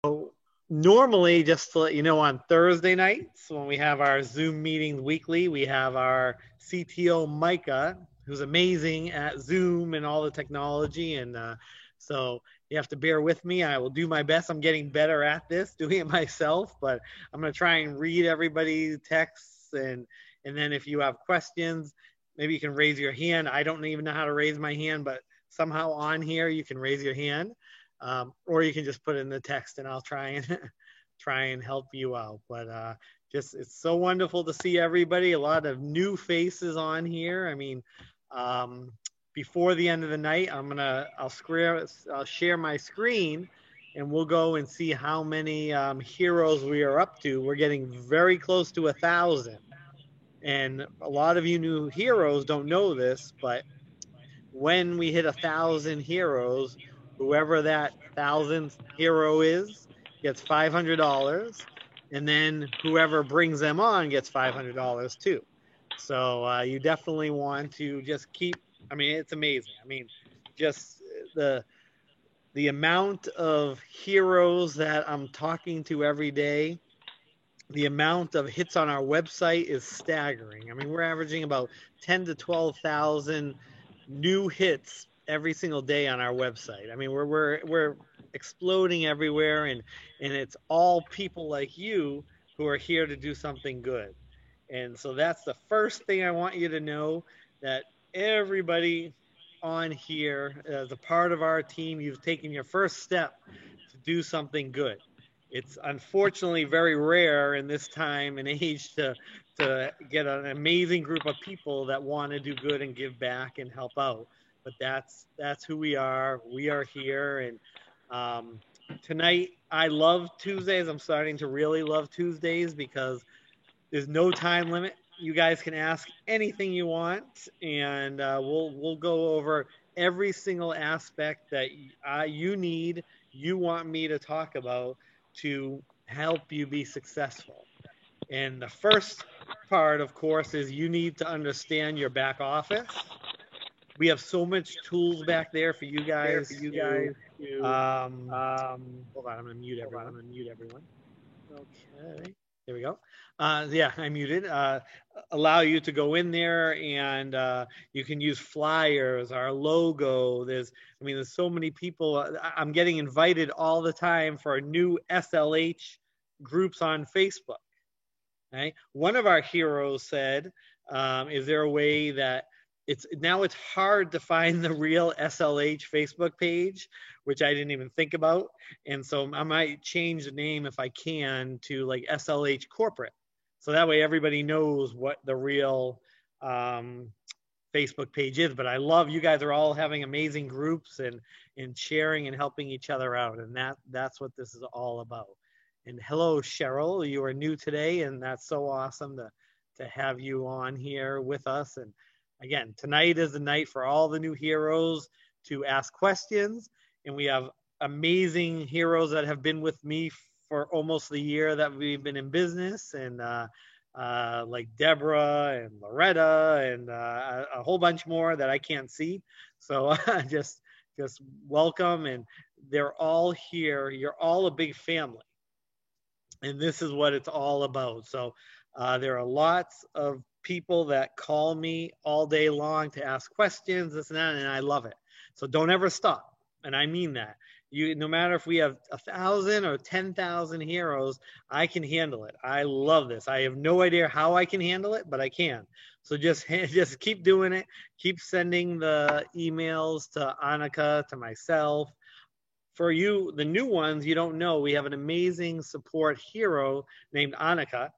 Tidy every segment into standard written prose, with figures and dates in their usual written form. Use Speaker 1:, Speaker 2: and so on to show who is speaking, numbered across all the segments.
Speaker 1: So normally, just to let you know, on Thursday nights when we have our Zoom meetings weekly, we have our CTO Micah, who's amazing at Zoom and all the technology, and so you have to bear with me. I will do my best. I'm getting better at this, doing it myself, but I'm gonna try and read everybody's texts, and then if you have questions, maybe you can raise your hand. I don't even know how to raise my hand, but somehow on here you can raise your hand, or you can just put it in the text and I'll try and try and help you out. But just it's so wonderful to see everybody. A lot of new faces on here. I mean, um, before the end of the night, I'll share my screen, and we'll go and see how many heroes we are up to. We're getting very close to 1,000, and a lot of you new heroes don't know this, but when we hit 1,000 heroes, whoever that thousandth hero is gets $500, and then whoever brings them on gets $500 too. So you definitely want to just keep. I mean, it's amazing. I mean, just the amount of heroes that I'm talking to every day, the amount of hits on our website is staggering. I mean, we're averaging about 10 to 12,000 new hits every single day on our website. I mean, we're exploding everywhere, and it's all people like you who are here to do something good. And so that's the first thing I want you to know, that everybody on here as a part of our team, you've taken your first step to do something good. It's unfortunately very rare in this time and age to get an amazing group of people that want to do good and give back and help out. But that's who we are. We are here, and um, tonight I love Tuesdays. I'm starting to really love Tuesdays because there's no time limit. You guys can ask anything you want, and we'll go over every single aspect that you need, you want me to talk about to help you be successful. And the first part, of course, is you need to understand your back office. We have so much tools back there for you guys to. Um, Hold on, I'm gonna mute everyone. Okay, there we go. Yeah, I muted. Allow you to go in there, and you can use flyers, our logo. I mean, there's so many people. I'm getting invited all the time for new SLH groups on Facebook. Right? One of our heroes said, "Is there a way that it's hard to find the real SLH Facebook page, which I didn't even think about, and so I might change the name if I can to like SLH Corporate, so that way everybody knows what the real um, Facebook page is. But I love you guys are all having amazing groups and sharing and helping each other out, and that's what this is all about. And hello, Cheryl, you are new today, and that's so awesome to have you on here with us. And again, tonight is the night for all the new heroes to ask questions, and we have amazing heroes that have been with me for almost the year that we've been in business, and like Deborah and Loretta and a whole bunch more that I can't see. So just welcome, and they're all here. You're all a big family, and this is what it's all about. So there are lots of people that call me all day long to ask questions, this and that, and I love it. So don't ever stop, and I mean that. No matter if we have 1,000 or 10,000 heroes, I can handle it. I love this. I have no idea how I can handle it, but I can. So just just keep doing it. Keep sending the emails to Annika, to myself. For you, the new ones, you don't know, we have an amazing support hero named Annika.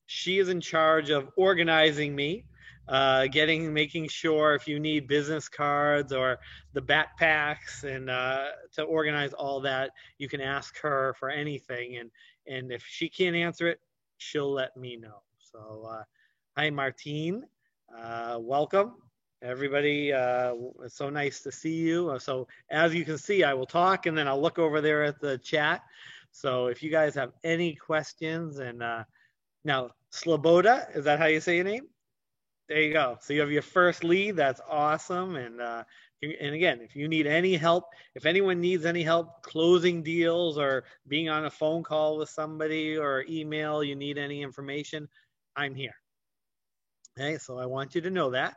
Speaker 1: She is in charge of organizing me, making sure if you need business cards or the backpacks, and to organize all that, you can ask her for anything. And if she can't answer it, she'll let me know. So, hi, Martine. Welcome. Everybody, it's so nice to see you. So as you can see, I will talk and then I'll look over there at the chat. So if you guys have any questions, and now Sloboda, is that how you say your name? There you go. So you have your first lead. That's awesome. And And again, if you need any help, if anyone needs any help closing deals or being on a phone call with somebody or email, you need any information, I'm here. Okay, so I want you to know that.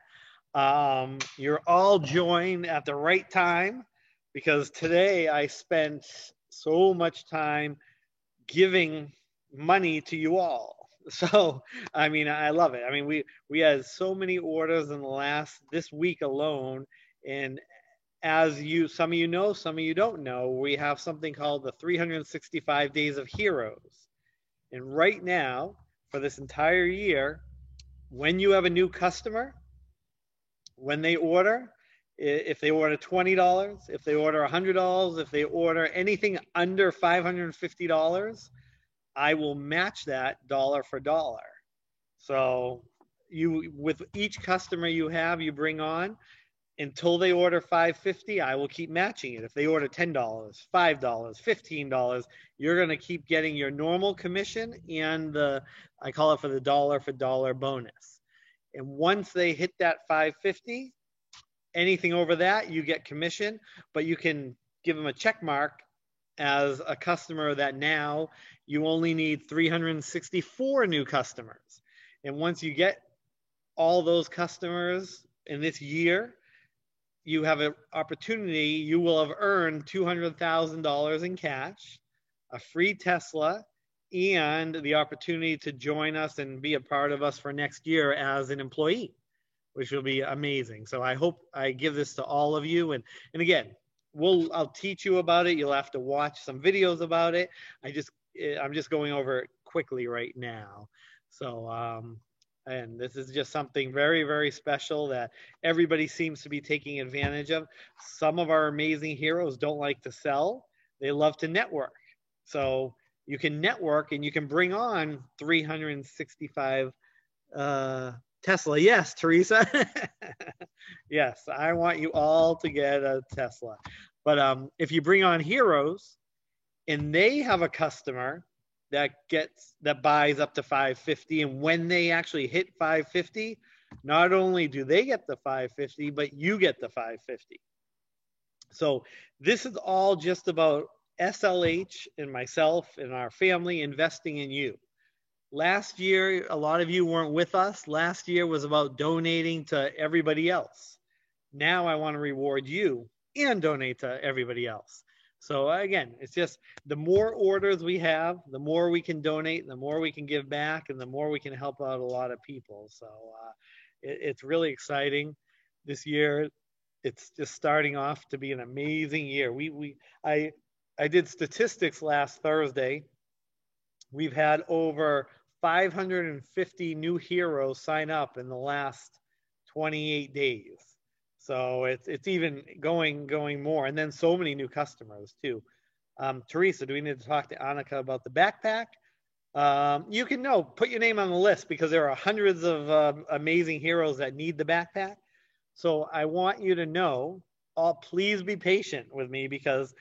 Speaker 1: You're all joined at the right time because today I spent so much time giving money to you all. So, I mean, I love it. I mean, we had so many orders in this week alone. And as some of you know, some of you don't know, we have something called the 365 Days of Heroes. And right now, for this entire year, when you have a new customer, when they order, if they order $20, if they order $100, if they order anything under $550, I will match that dollar for dollar. So with each customer you bring on, until they order $550, I will keep matching it. If they order $10, $5, $15, you're going to keep getting your normal commission and I call it for the dollar for dollar bonus. And once they hit that $550, anything over that, you get commission, but you can give them a check mark as a customer that now you only need 364 new customers. And once you get all those customers in this year, you have an opportunity, you will have earned $200,000 in cash, a free Tesla, and the opportunity to join us and be a part of us for next year as an employee, which will be amazing. So I hope I give this to all of you. And again, I'll teach you about it. You'll have to watch some videos about it. I'm just going over it quickly right now. So, and this is just something very, very special that everybody seems to be taking advantage of. Some of our amazing heroes don't like to sell. They love to network. So you can network and you can bring on 365 Tesla. Yes, Teresa. Yes, I want you all to get a Tesla. But if you bring on heroes and they have a customer that buys up to 550, and when they actually hit 550, not only do they get the 550, but you get the 550. So this is all just about SLH and myself and our family investing in you. Last year, a lot of you weren't with us. Last year was about donating to everybody else. Now I want to reward you and donate to everybody else. So again, it's just the more orders we have, the more we can donate, the more we can give back, and the more we can help out a lot of people. So it's really exciting this year. It's just starting off to be an amazing year. I did statistics last Thursday. We've had over 550 new heroes sign up in the last 28 days. So it's even going more. And then so many new customers too. Teresa, do we need to talk to Annika about the backpack? You can put your name on the list because there are hundreds of amazing heroes that need the backpack. So I want you to know, please be patient with me because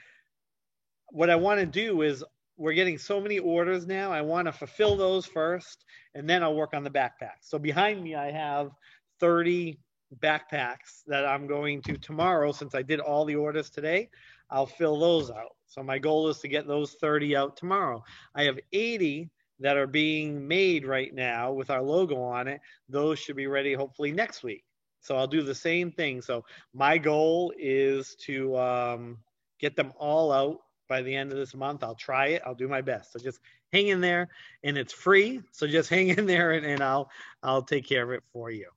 Speaker 1: what I want to do is we're getting so many orders now. I want to fulfill those first, and then I'll work on the backpack. So behind me, I have 30 backpacks that I'm going to tomorrow. Since I did all the orders today, I'll fill those out. So my goal is to get those 30 out tomorrow. I have 80 that are being made right now with our logo on it. Those should be ready hopefully next week. So I'll do the same thing. So my goal is to get them all out by the end of this month. I'll try it. I'll do my best. So just hang in there, and it's free. So just hang in there, and I'll take care of it for you.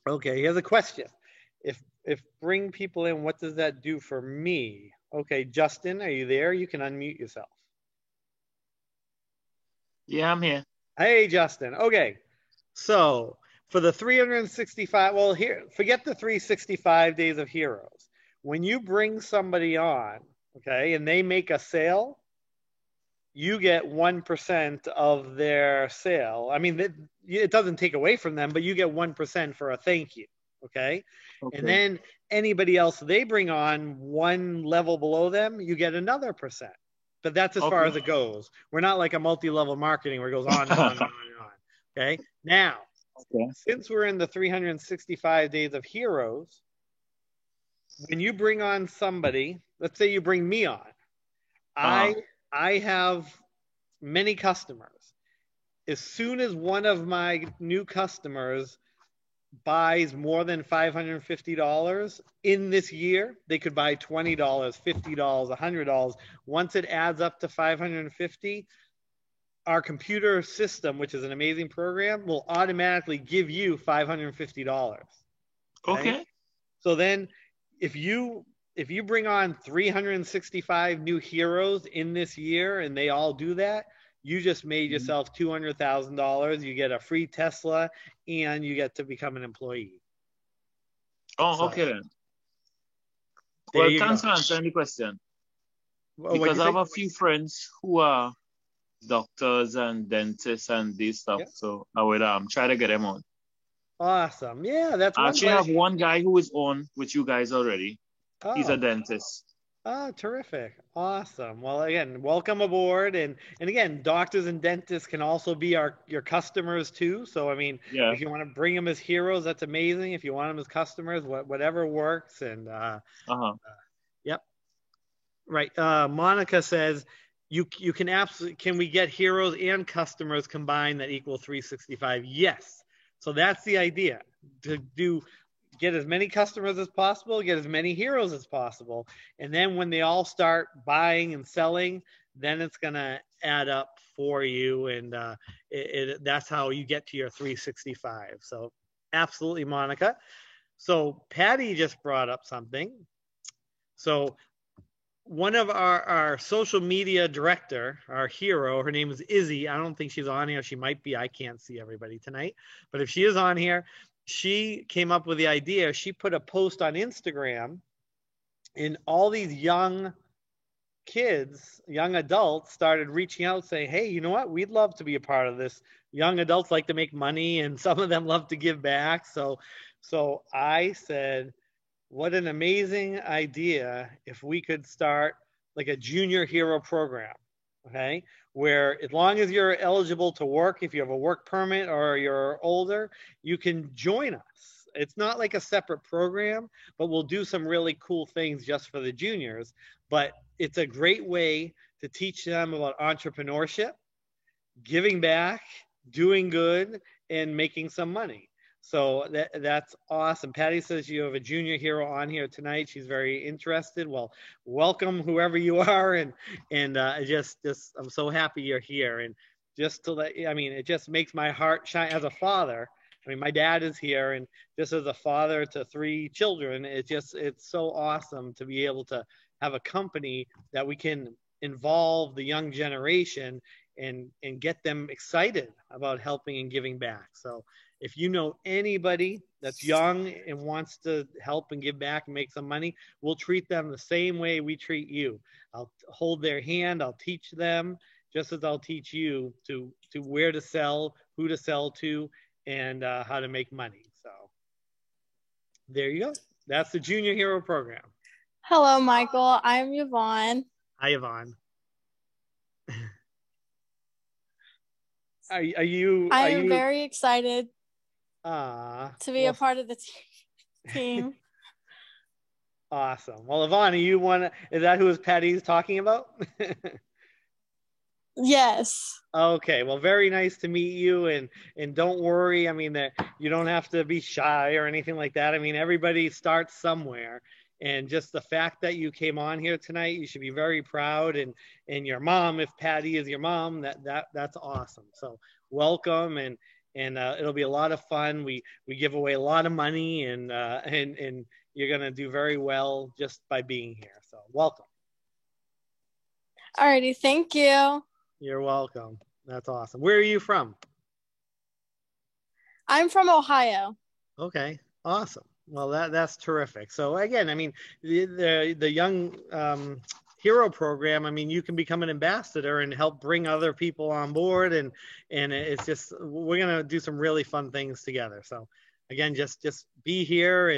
Speaker 1: Okay, here's a question. If bring people in, what does that do for me? Okay, Justin, are you there? You can unmute yourself.
Speaker 2: Yeah, I'm here.
Speaker 1: Hey, Justin. Okay, so for the 365, well, here, forget the 365 days of heroes. When you bring somebody on, okay, and they make a sale, you get 1% of their sale. I mean, it doesn't take away from them, but you get 1% for a thank you, okay? And then anybody else they bring on one level below them, you get another percent. But that's as far as it goes. We're not like a multi-level marketing where it goes on and on and on and on, okay? Now, since we're in the 365 days of heroes, when you bring on somebody, let's say you bring me on,
Speaker 2: Uh-huh.
Speaker 1: I have many customers. As soon as one of my new customers buys more than $550 in this year, they could buy $20, $50, $100. Once it adds up to 550, our computer system, which is an amazing program, will automatically give you $550. Okay?
Speaker 2: Okay.
Speaker 1: So then if you bring on 365 new heroes in this year and they all do that, you just made
Speaker 2: Mhm.
Speaker 1: yourself $200,000. You get a free Tesla and you get to become an employee.
Speaker 2: Oh,
Speaker 1: So
Speaker 2: okay then.
Speaker 1: there
Speaker 2: Well,
Speaker 1: you
Speaker 2: thanks
Speaker 1: go.
Speaker 2: for answering the question.
Speaker 1: What'd
Speaker 2: Because
Speaker 1: you
Speaker 2: I have
Speaker 1: say?
Speaker 2: a few friends who are doctors and dentists and this stuff,
Speaker 1: Yeah.
Speaker 2: so I would try to get them on.
Speaker 1: Awesome. Yeah, that's
Speaker 2: I
Speaker 1: one
Speaker 2: actually
Speaker 1: place.
Speaker 2: have one guy who is on with you guys already. He's a
Speaker 1: Oh,
Speaker 2: dentist.
Speaker 1: terrific. Awesome. Well, again, welcome aboard. And again, doctors and dentists can also be your customers too. So, I mean,
Speaker 2: Yeah.
Speaker 1: if you want to bring them as heroes, that's amazing. If you want them as customers, whatever works. And
Speaker 2: Uh-huh.
Speaker 1: yep. Right. Monica says you can absolutely can we get heroes and customers combined that equal 365? Yes. So that's the idea. To do get as many customers as possible, get as many heroes as possible. And then when they all start buying and selling, then it's going to add up for you. And that's how you get to your 365. So absolutely, Monica. So Patty just brought up something. So one of our social media director, our hero, her name is Izzy. I don't think she's on here. She might be. I can't see everybody tonight. But if she is on here, she came up with the idea. She put a post on Instagram, and all these young kids, young adults started reaching out saying, hey, you know what? We'd love to be a part of this. Young adults like to make money, and some of them love to give back. So I said, what an amazing idea if we could start like a junior hero program, okay? Where as long as you're eligible to work, if you have a work permit or you're older, you can join us. It's not like a separate program, but we'll do some really cool things just for the juniors. But it's a great way to teach them about entrepreneurship, giving back, doing good, and making some money. So that's awesome. Patty says you have a junior hero on here tonight. She's very interested. Well, welcome whoever you are, and just I'm so happy you're here. And just to let I mean, it just makes my heart shine as a father. I mean, my dad is here, and just as a father to three children, it's so awesome to be able to have a company that we can involve the young generation and get them excited about helping and giving back. So if you know anybody that's young and wants to help and give back and make some money, we'll treat them the same way we treat you. I'll hold their hand, I'll teach them just as I'll teach you to where to sell, who to sell to, and how to make money. So there you go. That's the Junior Hero Program.
Speaker 3: Hello, Michael. I'm Yvonne.
Speaker 1: Hi, Yvonne. Are you?
Speaker 3: I
Speaker 1: Are
Speaker 3: am
Speaker 1: you?
Speaker 3: very excited to be a
Speaker 1: Well,
Speaker 3: part of the team.
Speaker 1: awesome. Well, Yvonne, you want? Is that who Patty's talking about?
Speaker 3: Yes.
Speaker 1: Okay. Well, very nice to meet you, and don't worry. I mean, that you don't have to be shy or anything like that. I mean, everybody starts somewhere, and just the fact that you came on here tonight, you should be very proud. And your mom, if Patty is your mom, that's awesome. So welcome, and it'll be a lot of fun. We give away a lot of money, and you're gonna do very well just by being here. So welcome.
Speaker 3: Alrighty. Thank you.
Speaker 1: You're welcome. That's awesome. Where are you from?
Speaker 3: I'm from Ohio.
Speaker 1: Okay, awesome. Well, that's terrific. So again, I mean, the young hero program. I mean, you can become an ambassador and help bring other people on board, and it's just we're gonna do some really fun things together. So again, just be here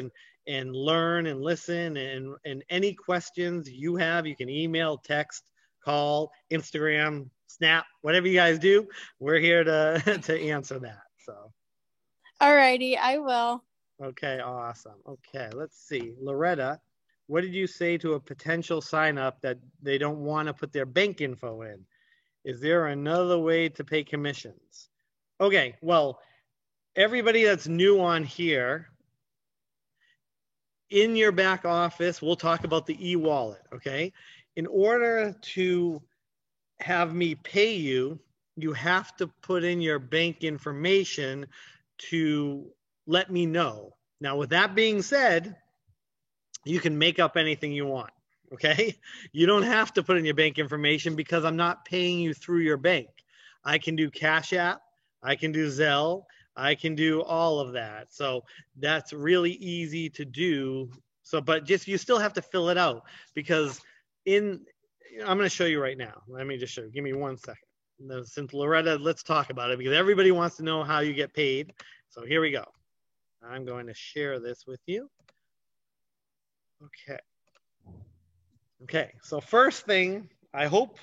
Speaker 1: and learn and listen, and any questions you have, you can email, text, call, Instagram, Snap, whatever you guys do. We're here to to answer that. So.
Speaker 3: Alrighty. I will.
Speaker 1: Okay, awesome. Okay, let's see. Loretta, what did you say to a potential sign up that they don't want to put their bank info in? Is there another way to pay commissions? Okay, well, everybody that's new on here, in your back office, we'll talk about the e-wallet, okay? In order to have me pay you, you have to put in your bank information to let me know. Now, with that being said, you can make up anything you want, okay? You don't have to put in your bank information because I'm not paying you through your bank. I can do Cash App, I can do Zelle, I can do all of that. So that's really easy to do. So, but just, you still have to fill it out because I'm going to show you right now. Let me just show you. Give me 1 second. Since Loretta, let's talk about it because everybody wants to know how you get paid. So here we go. I'm going to share this with you. Okay. Okay. So first thing, I hope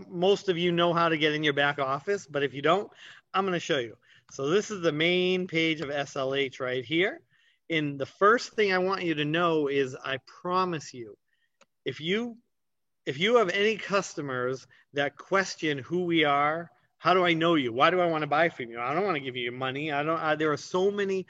Speaker 1: most of you know how to get in your back office, but if you don't, I'm going to show you. So this is the main page of SLH right here. And the first thing I want you to know is I promise you, if you have any customers that question who we are, how do I know you? Why do I want to buy from you? I don't want to give you money. There are so many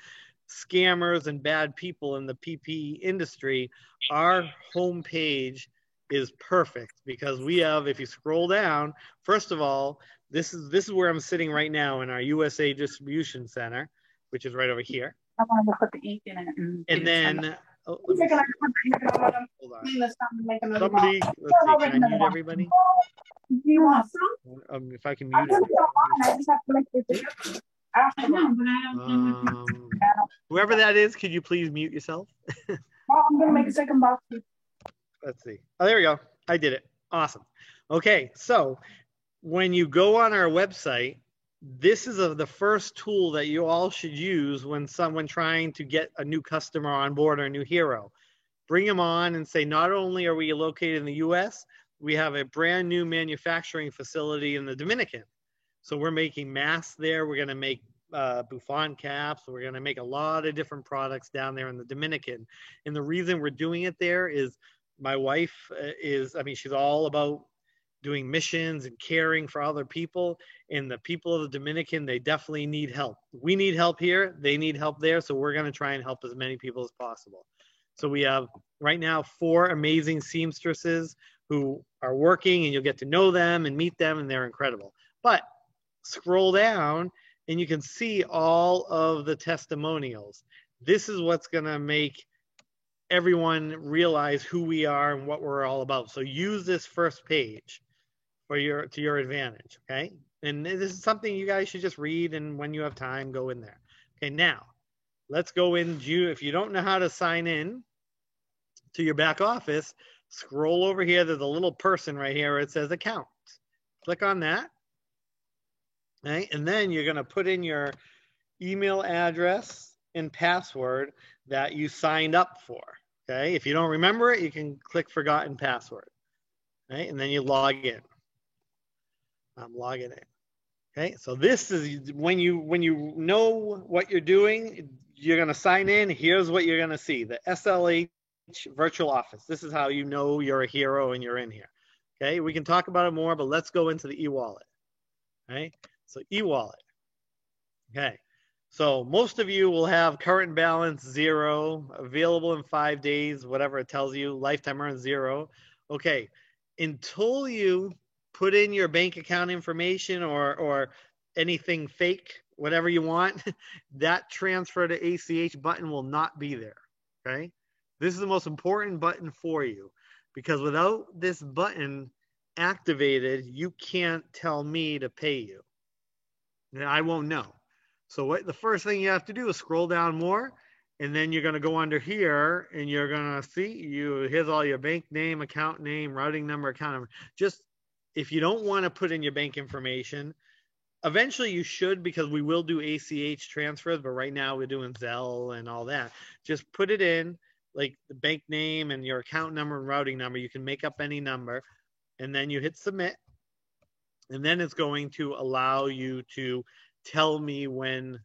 Speaker 1: scammers and bad people in the PP industry. Our homepage is perfect because we have, if you scroll down, first of all, this is where I'm sitting right now in our USA distribution center, which is right over here.
Speaker 4: I want to put the ink in it.
Speaker 1: And then, hold on.
Speaker 4: Somebody,
Speaker 1: Let's see, can I mute everybody?
Speaker 4: Do you want some?
Speaker 1: If I can
Speaker 4: I
Speaker 1: mute
Speaker 4: just
Speaker 1: everybody.
Speaker 4: I just have to make it together. I know, but I don't.
Speaker 1: Whoever that is, could you please mute yourself?
Speaker 4: Well, I'm gonna make a second box.
Speaker 1: Let's see. Oh, there we go. I did it. Awesome. Okay, so when you go on our website, this is the first tool that you all should use when someone trying to get a new customer on board or a new hero. Bring them on and say, not only are we located in the US, we have a brand new manufacturing facility in the Dominican. So we're making masks there. We're going to make Buffon caps. We're going to make a lot of different products down there in the Dominican. And the reason we're doing it there is my wife she's all about doing missions and caring for other people. And the people of the Dominican, they definitely need help. We need help here. They need help there. So we're going to try and help as many people as possible. So we have right now 4 amazing seamstresses who are working, and you'll get to know them and meet them, and they're incredible. But scroll down and you can see all of the testimonials. This is what's going to make everyone realize who we are and what we're all about. So use this first page to your advantage, okay? And this is something you guys should just read, and when you have time, go in there. Okay, now let's go in. If you don't know how to sign in to your back office, scroll over here. There's a little person right here where it says account. Click on that. Okay, and then you're going to put in your email address and password that you signed up for. Okay, if you don't remember it, you can click forgotten password. Okay, and then you log in. I'm logging in. Okay, so this is when you know what you're doing, you're going to sign in. Here's what you're going to see: the SLH virtual office. This is how you know you're a hero and you're in here. Okay, we can talk about it more, but let's go into the e-wallet. Okay, so e-wallet. Okay, so most of you will have current balance 0, available in 5 days, whatever it tells you, lifetime earned 0. Okay, until you put in your bank account information or anything fake, whatever you want, that transfer to ACH button will not be there. Okay, this is the most important button for you, because without this button activated, you can't tell me to pay you. And I won't know. So the first thing you have to do is scroll down more, and then you're going to go under here, and you're going to see here's all your bank name, account name, routing number, account number. Just if you don't want to put in your bank information, eventually you should, because we will do ACH transfers, but right now we're doing Zelle and all that. Just put it in, like the bank name and your account number and routing number. You can make up any number, and then you hit submit, and then it's going to allow you to tell me when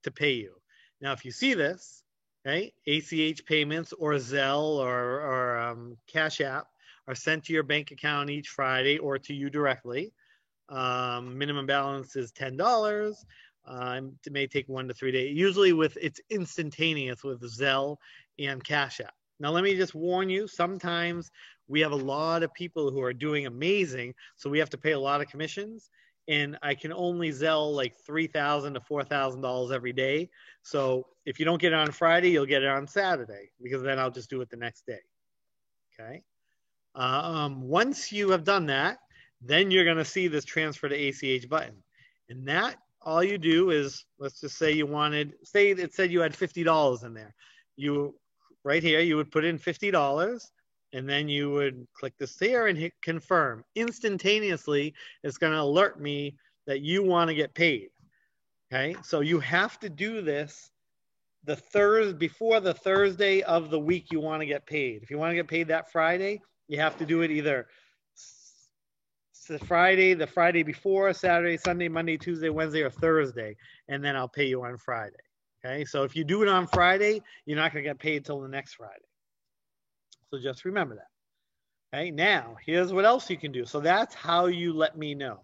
Speaker 1: to pay you. Now, if you see this, Okay, ACH payments or Zelle or Cash App are sent to your bank account each Friday or to you directly. Minimum balance is $10. It may take 1 to 3 days. Usually it's instantaneous with Zelle and Cash App. Now, let me just warn you, sometimes we have a lot of people who are doing amazing, so we have to pay a lot of commissions, and I can only Zelle like $3,000 to $4,000 every day. So if you don't get it on Friday, you'll get it on Saturday, because then I'll just do it the next day. Okay. Once you have done that, then you're going to see this transfer to ACH button. And that, all you do is, let's just say say it said you had $50 in there. Right here, you would put in $50, and then you would click this here and hit confirm. Instantaneously, it's going to alert me that you want to get paid. Okay, so you have to do this before the Thursday of the week you want to get paid. If you want to get paid that Friday, you have to do it either the Friday before, Saturday, Sunday, Monday, Tuesday, Wednesday, or Thursday, and then I'll pay you on Friday. Okay, so if you do it on Friday, you're not going to get paid till the next Friday. So just remember that. Okay, now here's what else you can do. So that's how you let me know.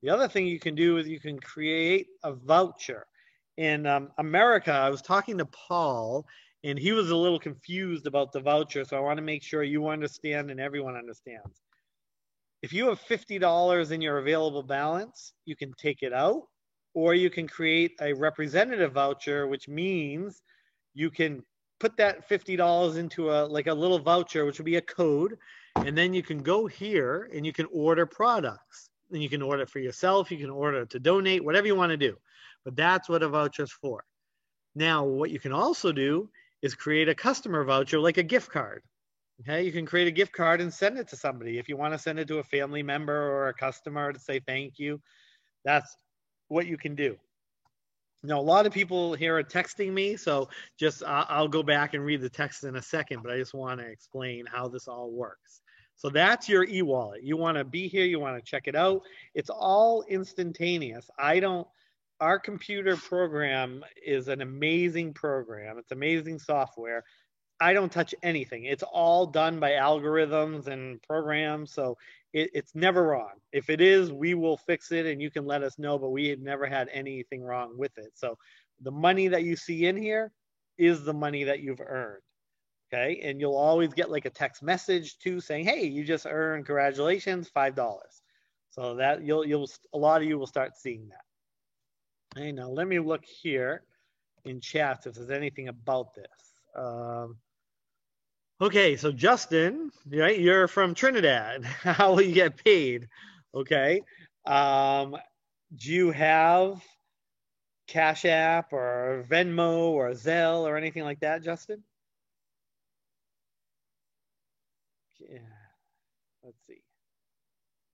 Speaker 1: The other thing you can do is you can create a voucher. In America, I was talking to Paul, and he was a little confused about the voucher, so I want to make sure you understand and everyone understands. If you have $50 in your available balance, you can take it out, or you can create a representative voucher, which means you can put that $50 into a little voucher, which would be a code, and then you can go here and you can order products. And you can order it for yourself, you can order it to donate, whatever you want to do. But that's what a voucher is for. Now, what you can also do is create a customer voucher, like a gift card. Okay, you can create a gift card and send it to somebody. If you want to send it to a family member or a customer to say thank you, that's what you can do. Now, a lot of people here are texting me, so I'll go back and read the text in a second, but I just want to explain how this all works. So that's your e-wallet. You want to be here, you want to check it out. It's all instantaneous. Our computer program is an amazing program. It's amazing software. I don't touch anything. It's all done by algorithms and programs, so it's never wrong. If it is, we will fix it and you can let us know, but we have never had anything wrong with it. So the money that you see in here is the money that you've earned, okay? And you'll always get like a text message too saying, hey, you just earned, congratulations, $5. So that a lot of you will start seeing that. Okay, now let me look here in chats if there's anything about this. Okay, so Justin, right? You're from Trinidad. How will you get paid? Okay. Do you have Cash App or Venmo or Zelle or anything like that, Justin? Yeah. Let's see.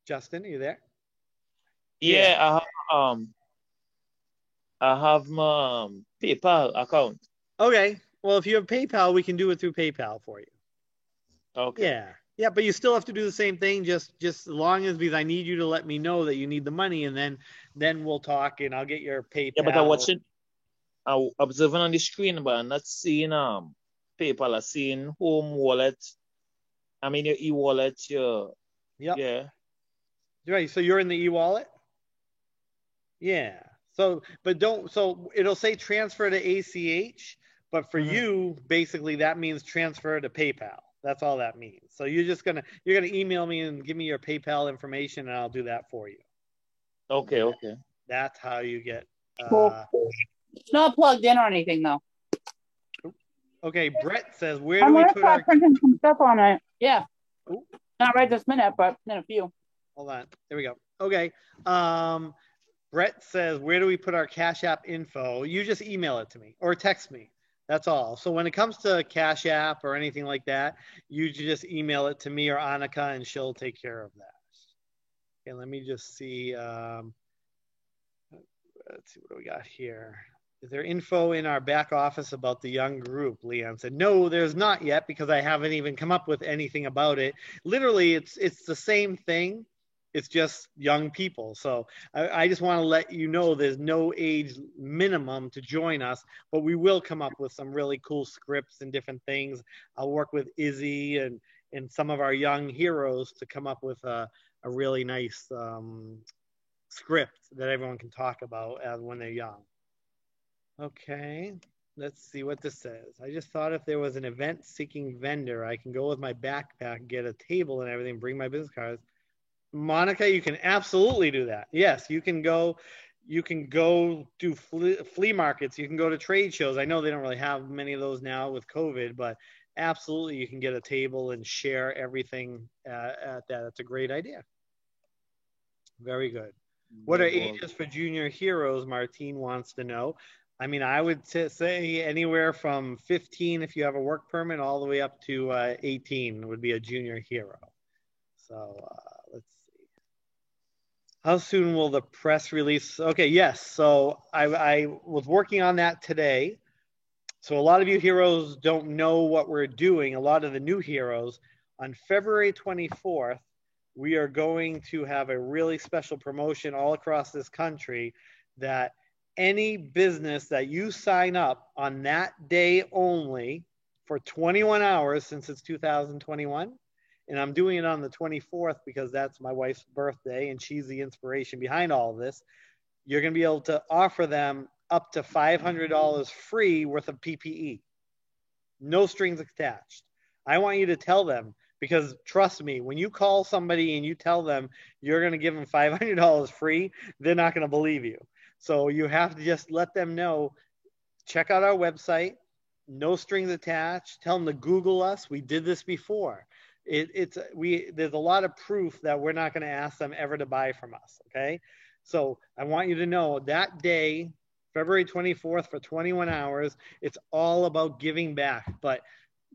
Speaker 1: Justin, are you there?
Speaker 2: Yeah, I have my PayPal account.
Speaker 1: Okay. Well, if you have PayPal, we can do it through PayPal for you.
Speaker 2: Okay.
Speaker 1: Yeah, but you still have to do the same thing, just as long as, because I need you to let me know that you need the money, and then we'll talk and I'll get your PayPal.
Speaker 2: Yeah, but I'm observing on the screen, but I'm not seeing PayPal. I'm seeing home wallet. I mean your e-wallet. Yeah.
Speaker 1: Right. So you're in the e-wallet? Yeah. So it'll say transfer to ACH, but for you, basically that means transfer to PayPal. That's all that means. So you're gonna email me and give me your PayPal information, and I'll do that for you.
Speaker 2: Okay.
Speaker 1: That's how you get.
Speaker 4: It's not plugged in or anything though.
Speaker 1: Okay, Brett says, where do we put our?
Speaker 4: Printing some stuff on it. Yeah. Ooh. Not right this minute, but in a few.
Speaker 1: Hold on. There we go. Okay. Brett says, where do we put our Cash App info? You just email it to me or text me. That's all. So when it comes to Cash App or anything like that, you just email it to me or Annika, and she'll take care of that. Okay, let me just see. Let's see, what do we got here? Is there info in our back office about the young group? Leon said, no, there's not yet, because I haven't even come up with anything about it. Literally, it's the same thing. It's just young people. So I just want to let you know there's no age minimum to join us, but we will come up with some really cool scripts and different things. I'll work with Izzy and some of our young heroes to come up with a really nice script that everyone can talk about when they're young. Okay, let's see what this says. I just thought if there was an event-seeking vendor, I can go with my backpack, get a table and everything, bring my business cards. Monica, you can absolutely do that. Yes, you can go do flea markets. You can go to trade shows. I know they don't really have many of those now with COVID, but absolutely you can get a table and share everything at that. That's a great idea. Very good. What are ages for junior heroes? Martine wants to know. I mean, I would say anywhere from 15 if you have a work permit all the way up to 18 would be a junior hero. So let's see. How soon will the press release? Okay, yes. So I was working on that today. So a lot of you heroes don't know what we're doing. A lot of the new heroes. On February 24th, we are going to have a really special promotion all across this country that any business that you sign up on that day only for 21 hours, since it's 2021, and I'm doing it on the 24th because that's my wife's birthday and she's the inspiration behind all of this, you're going to be able to offer them up to $500 free worth of PPE. No strings attached. I want you to tell them, because trust me, when you call somebody and you tell them you're going to give them $500 free, they're not going to believe you. So you have to just let them know, check out our website, no strings attached, tell them to Google us. We did this before. There's a lot of proof that we're not going to ask them ever to buy from us, okay? So I want you to know that day, February 24th for 21 hours, it's all about giving back. But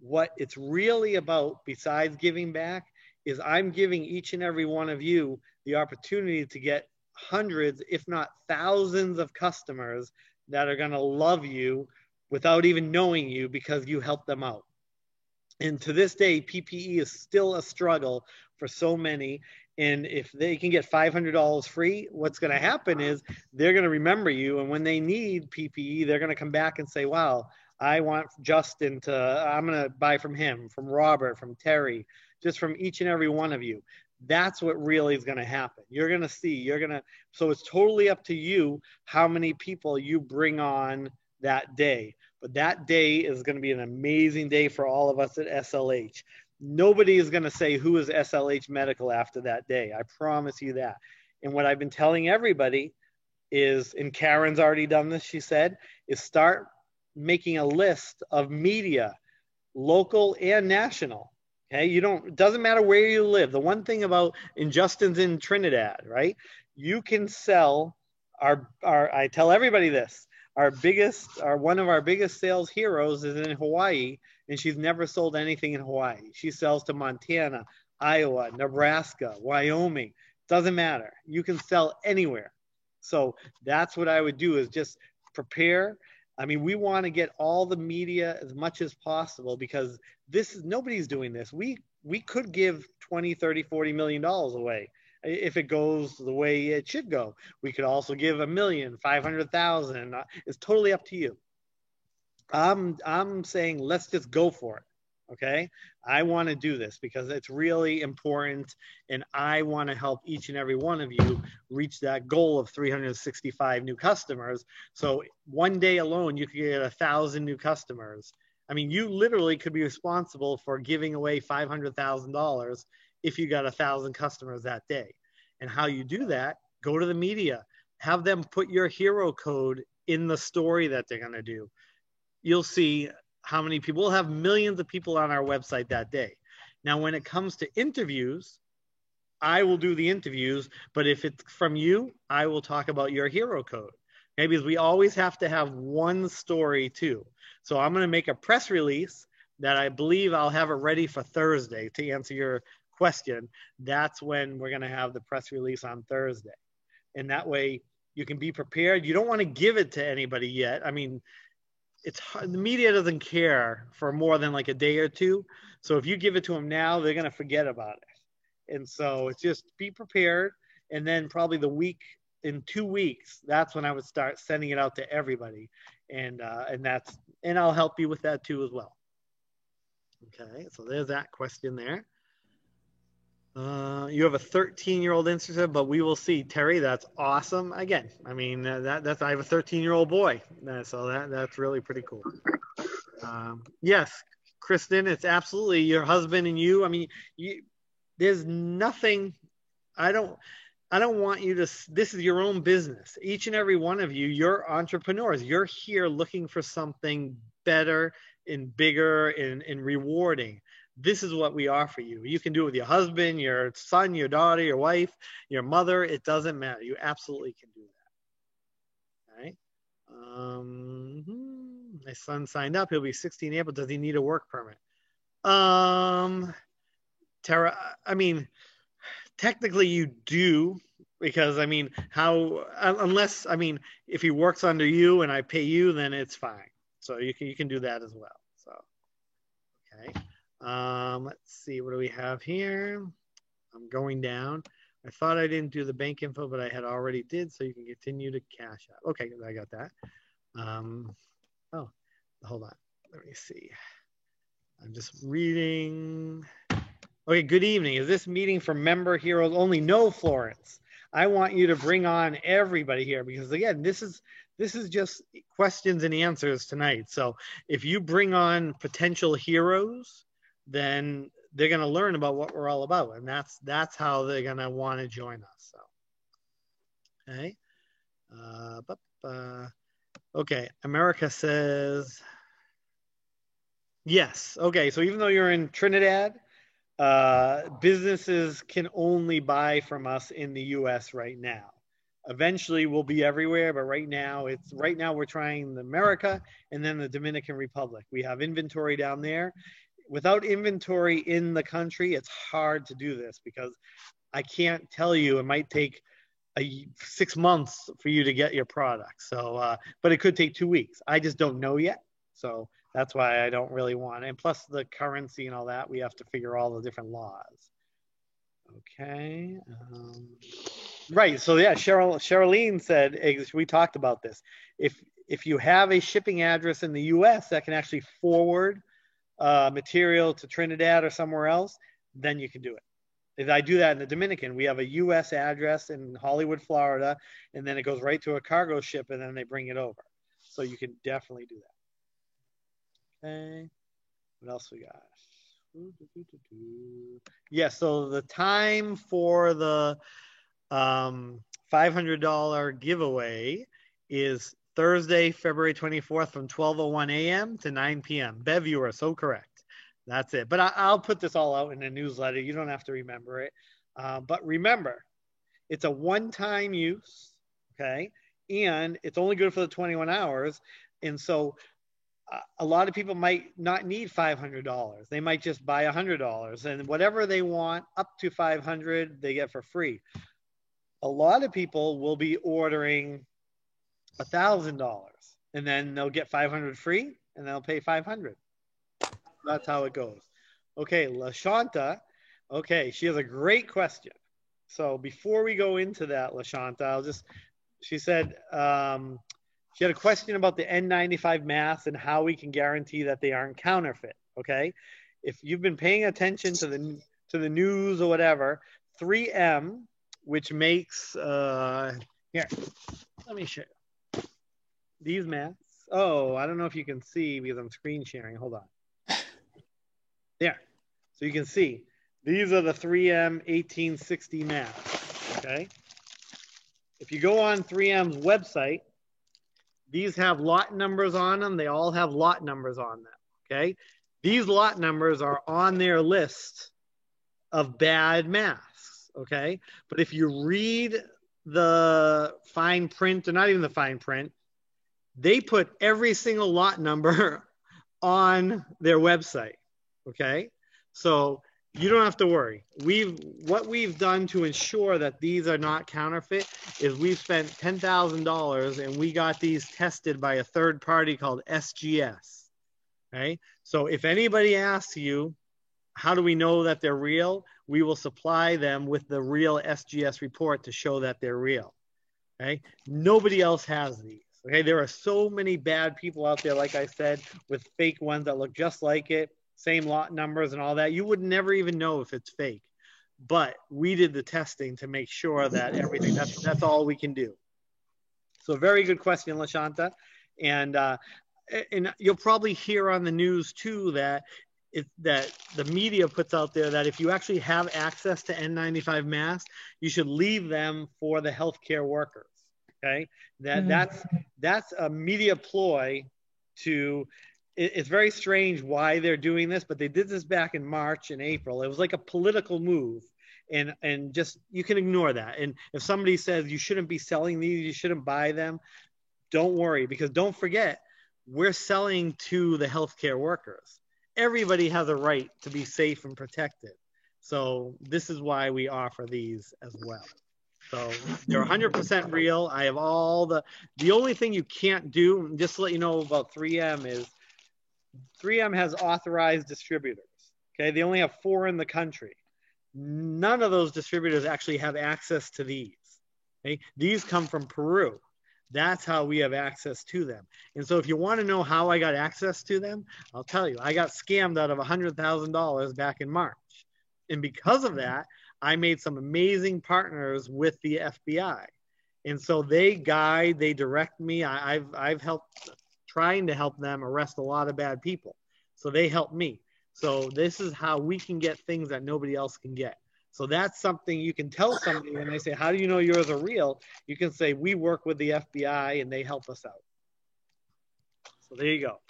Speaker 1: what it's really about, besides giving back, is I'm giving each and every one of you the opportunity to get hundreds, if not thousands of customers that are going to love you without even knowing you because you helped them out. And to this day, PPE is still a struggle for so many. And if they can get $500 free, what's going to happen is they're going to remember you. And when they need PPE, they're going to come back and say, wow, I want Justin I'm going to buy from him, from Robert, from Terry, just from each and every one of you. That's what really is going to happen. You're going to see, so it's totally up to you how many people you bring on that day. But that day is going to be an amazing day for all of us at SLH. Nobody is going to say who is SLH Medical after that day. I promise you that. And what I've been telling everybody is, and Karen's already done this, she said, is start making a list of media, local and national. Okay, it doesn't matter where you live. The one thing about, and Justin's in Trinidad, right? You can sell I tell everybody this, one of our biggest sales heroes is in Hawaii, and she's never sold anything in Hawaii. She sells to Montana, Iowa, Nebraska, Wyoming. Doesn't matter. You can sell anywhere. So that's what I would do, is just prepare. I mean, we want to get all the media as much as possible, because nobody's doing this. We could give 20, 30, 40 million dollars away if it goes the way it should go. We could also give $1 million, 500,000. It's totally up to you. I'm saying let's just go for it. Okay, I want to do this because it's really important, and I want to help each and every one of you reach that goal of 365 new customers. So one day alone, you could get 1,000 new customers. I mean, you literally could be responsible for giving away $500,000 if you got 1,000 customers that day. And how you do that, go to the media, have them put your hero code in the story that they're going to do. You'll see how many people. We'll have millions of people on our website that day. Now, when it comes to interviews, I will do the interviews, but if it's from you, I will talk about your hero code. Okay, because we always have to have one story too. So I'm going to make a press release that I believe I'll have it ready for Thursday to answer your question. That's when we're going to have the press release on Thursday. And that way you can be prepared. You don't want to give it to anybody yet. I mean, it's hard. The media doesn't care for more than like a day or two. So if you give it to them now, they're going to forget about it. And so it's just be prepared. And then probably in 2 weeks, that's when I would start sending it out to everybody. And I'll help you with that too as well. Okay, so there's that question there. You have a 13-year-old Instagram, but we will see. Terry, that's awesome. Again, I mean, that's I have a 13-year-old boy, so that's really pretty cool. Yes, Kristen, it's absolutely your husband and you. I mean, there's nothing. I don't want you to. This is your own business. Each and every one of you, you're entrepreneurs. You're here looking for something better and bigger and rewarding. This is what we offer you. You can do it with your husband, your son, your daughter, your wife, your mother. It doesn't matter. You absolutely can do that. All right. My son signed up. He'll be 16 April. Does he need a work permit? Tara, I mean, technically you do, because I mean, unless if he works under you and I pay you, then it's fine. So you can do that as well. So, okay. Let's see, what do we have here? I'm going down. I thought I didn't do the bank info, but I had already did, so you can continue to cash out. Okay, I got that. Oh, hold on. Let me see. I'm just reading. Okay, good evening. Is this meeting for member heroes only? No, Florence. I want you to bring on everybody here because, again, this is just questions and answers tonight. So if you bring on potential heroes, then they're going to learn about what we're all about. And that's how they're going to want to join us. So, okay. Okay. America says, yes. Okay. So even though you're in Trinidad, businesses can only buy from us in the US right now. Eventually we'll be everywhere, but right now we're trying America and then the Dominican Republic. We have inventory down there. Without inventory in the country, it's hard to do this because I can't tell you, it might take 6 months for you to get your product. So, but it could take 2 weeks. I just don't know yet. So that's why I don't really want it. And plus the currency and all that, we have to figure all the different laws. Okay. Right. So yeah, Cheryline said, we talked about this. If you have a shipping address in the US that can actually forward material to Trinidad or somewhere else, then you can do it. If I do that in the Dominican, we have a US address in Hollywood, Florida, and then it goes right to a cargo ship and then they bring it over. So you can definitely do that. Okay. What else we got? Yeah, so the time for the $500 giveaway is Thursday, February 24th from 12:01 a.m. to 9 p.m. Bev, you are so correct. That's it. But I'll put this all out in a newsletter. You don't have to remember it. But remember, it's a one-time use, okay? And it's only good for the 21 hours. And so a lot of people might not need $500. They might just buy $100. And whatever they want up to $500, they get for free. A lot of people will be ordering $1,000 and then they'll get $500 free and they'll pay $500. That's how it goes. Okay, LaShanta. Okay, she has a great question. So before we go into that, LaShanta, she said she had a question about the N95 masks and how we can guarantee that they aren't counterfeit. Okay, if you've been paying attention to the news or whatever, 3M, which makes here, let me show you. These masks. Oh, I don't know if you can see because I'm screen sharing. Hold on. There. So you can see. These are the 3M 1860 masks. Okay. If you go on 3M's website, these have lot numbers on them. They all have lot numbers on them. Okay. These lot numbers are on their list of bad masks. Okay. But if you read the fine print, or not even the fine print, they put every single lot number on their website. Okay. So you don't have to worry. What we've done to ensure that these are not counterfeit is we've spent $10,000 and we got these tested by a third party called SGS. Okay. So if anybody asks you, how do we know that they're real? We will supply them with the real SGS report to show that they're real. Okay, nobody else has these. Okay, there are so many bad people out there, like I said, with fake ones that look just like it, same lot numbers and all that. You would never even know if it's fake. But we did the testing to make sure that everything, that's all we can do. So very good question, LaShanta. And you'll probably hear on the news too that that the media puts out there that if you actually have access to N95 masks, you should leave them for the healthcare workers. Okay, that's a media ploy to. It's very strange why they're doing this, but they did this back in March and April. It was like a political move, and just you can ignore that. And if somebody says you shouldn't be selling these, you shouldn't buy them, don't worry, because don't forget, we're selling to the healthcare workers. Everybody has a right to be safe and protected. So this is why we offer these as well. So they're 100% real. I have all the only thing you can't do, just to let you know about 3M, is 3M has authorized distributors. Okay, they only have 4 in the country. None of those distributors actually have access to these. Okay, these come from Peru. That's how we have access to them. And so if you want to know how I got access to them, I'll tell you. I got scammed out of $100,000 back in March. And because of that, I made some amazing partners with the FBI. And so they guide, they direct me. I've helped, trying to help them arrest a lot of bad people. So they help me. So this is how we can get things that nobody else can get. So that's something you can tell somebody when they say, how do you know yours are real? You can say, we work with the FBI and they help us out. So there you go.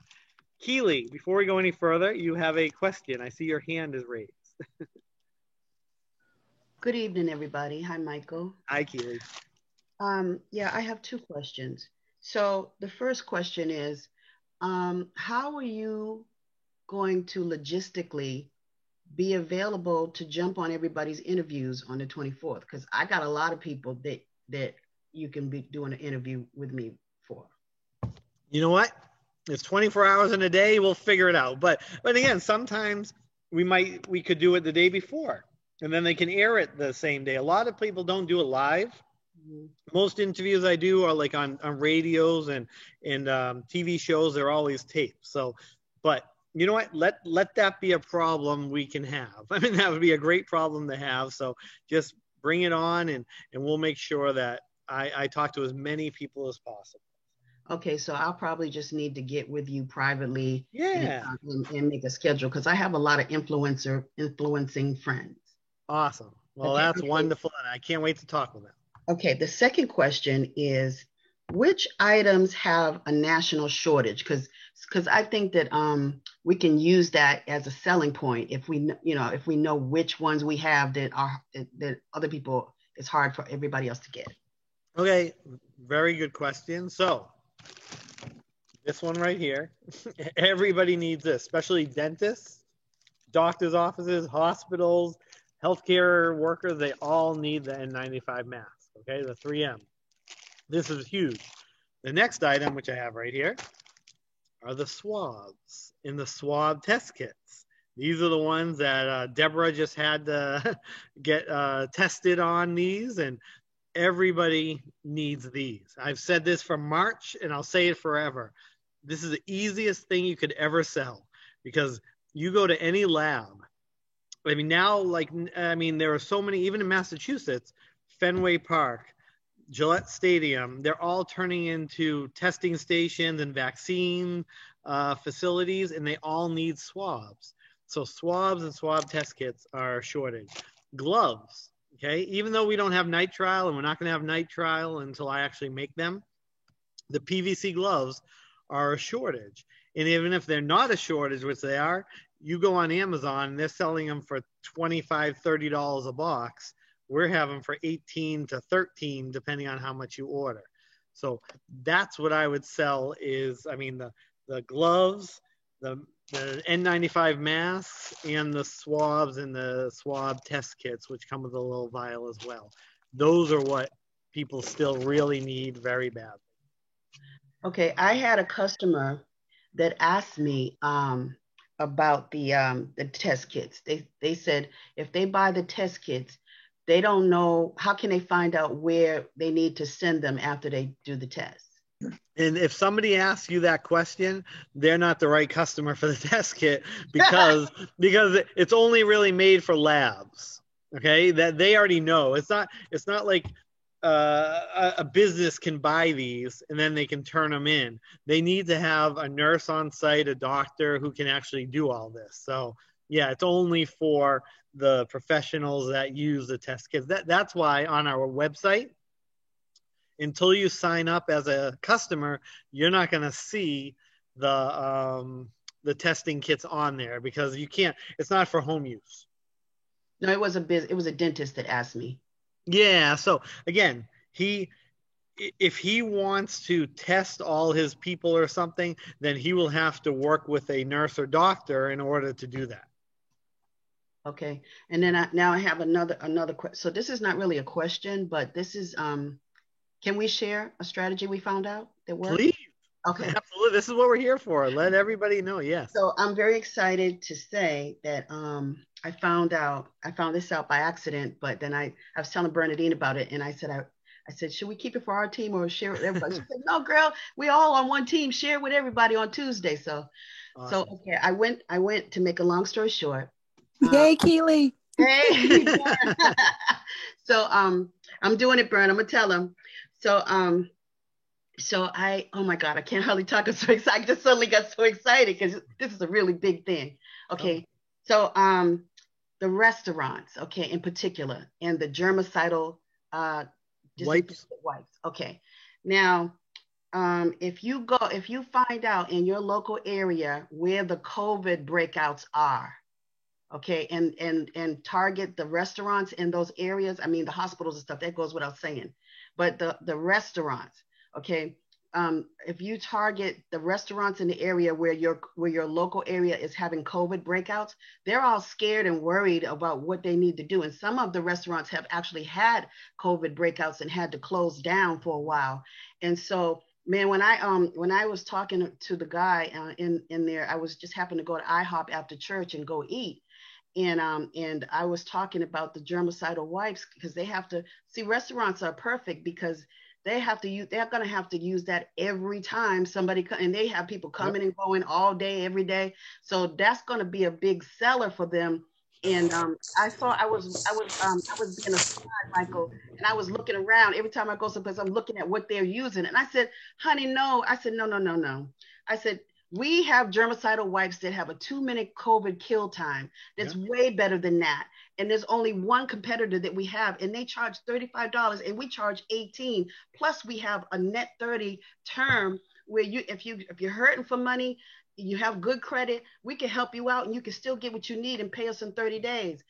Speaker 1: Keely, before we go any further, you have a question. I see your hand is raised.
Speaker 5: Good evening, everybody. Hi, Michael.
Speaker 1: Hi, Keely.
Speaker 5: Yeah, I have 2 questions. So the first question is, how are you going to logistically be available to jump on everybody's interviews on the 24th? Because I got a lot of people that you can be doing an interview with me for.
Speaker 1: You know what? It's 24 hours in a day. We'll figure it out. But again, sometimes we could do it the day before, and then they can air it the same day. A lot of people don't do it live. Mm-hmm. Most interviews I do are like on radios and TV shows. They're always taped. So, but you know what? Let that be a problem we can have. I mean, that would be a great problem to have. So just bring it on, and we'll make sure that I talk to as many people as possible.
Speaker 5: Okay, so I'll probably just need to get with you privately,
Speaker 1: yeah,
Speaker 5: and make a schedule, because I have a lot of influencing friends.
Speaker 1: Awesome. Well, okay, that's wonderful, and I can't wait to talk with them.
Speaker 5: Okay, the second question is, which items have a national shortage? Because I think that we can use that as a selling point if we know which ones we have that other people, it's hard for everybody else to get.
Speaker 1: Okay, very good question. So this one right here, everybody needs this, especially dentists, doctors' offices, hospitals, healthcare workers. They all need the N95 mask. Okay, the 3M. This is huge. The next item, which I have right here, are the swabs in the swab test kits. These are the ones that Deborah just had to get tested on these, and everybody needs these. I've said this from March, and I'll say it forever. This is the easiest thing you could ever sell, because you go to any lab. I mean, now, there are so many, even in Massachusetts, Fenway Park, Gillette Stadium, they're all turning into testing stations and vaccine facilities, and they all need swabs. So swabs and swab test kits are a shortage. Gloves, okay? Even though we don't have nitrile, and we're not gonna have nitrile until I actually make them, the PVC gloves are a shortage. And even if they're not a shortage, which they are, you go on Amazon, and they're selling them for $25, $30 a box. We're having for $18 to $13, depending on how much you order. So that's what I would sell is, I mean, the gloves, the N95 masks, and the swabs and the swab test kits, which come with a little vial as well. Those are what people still really need very badly.
Speaker 5: Okay, I had a customer that asked me about the test kits. They said if they buy the test kits, they don't know how can they find out where they need to send them after they do the test.
Speaker 1: And if somebody asks you that question, they're not the right customer for the test kit because it's only really made for labs. Okay, that they already know. It's not like a business can buy these and then they can turn them in. They need to have a nurse on site, a doctor who can actually do all this. So yeah, it's only for the professionals that use the test kits. That's why on our website, until you sign up as a customer, you're not going to see the testing kits on there because you can't. It's not for home use.
Speaker 5: No, it was a dentist that asked me.
Speaker 1: Yeah. So again, if he wants to test all his people or something, then he will have to work with a nurse or doctor in order to do that.
Speaker 5: Okay. And then I have another question. So this is not really a question, but this is can we share a strategy we found out that works?
Speaker 1: Please.
Speaker 5: Okay.
Speaker 1: Absolutely. This is what we're here for. Let everybody know. Yes.
Speaker 5: So I'm very excited to say that I found this out by accident, but then I was telling Bernadine about it, and I said, should we keep it for our team or share it with everybody? She said, no, girl, we all on one team. Share it with everybody on Tuesday. So,
Speaker 1: awesome.
Speaker 5: So okay, I went to make a long story short.
Speaker 3: Yay, Keely.
Speaker 5: Hey. So I'm doing it, Bern. I'm gonna tell him. So oh my God, I can't hardly talk. I'm so excited. I just suddenly got so excited because this is a really big thing. Okay. So the restaurants, okay, in particular, and the germicidal
Speaker 1: wipes.
Speaker 5: Okay. Now, if you find out in your local area where the COVID breakouts are, okay, and target the restaurants in those areas, I mean the hospitals and stuff, that goes without saying, but the restaurants, okay, if you target the restaurants in the area where your local area is having COVID breakouts, they're all scared and worried about what they need to do. And some of the restaurants have actually had COVID breakouts and had to close down for a while. And so, man, when I was talking to the guy in there, I was just happened to go to IHOP after church and go eat. And I was talking about the germicidal wipes because they have to see, restaurants are perfect because they're going to have to use that every time somebody and they have people coming and going all day, every day. So that's going to be a big seller for them. And I was being a spy, Michael, and I was looking around every time I go someplace. I'm looking at what they're using, and I said, "Honey, no." I said, "No." I said, we have germicidal wipes that have a 2-minute COVID kill time. That's way better than that. And there's only one competitor that we have, and they charge $35, and we charge $18. Plus, we have a net 30 term where if you're hurting for money, you have good credit, we can help you out, and you can still get what you need and pay us in 30 days.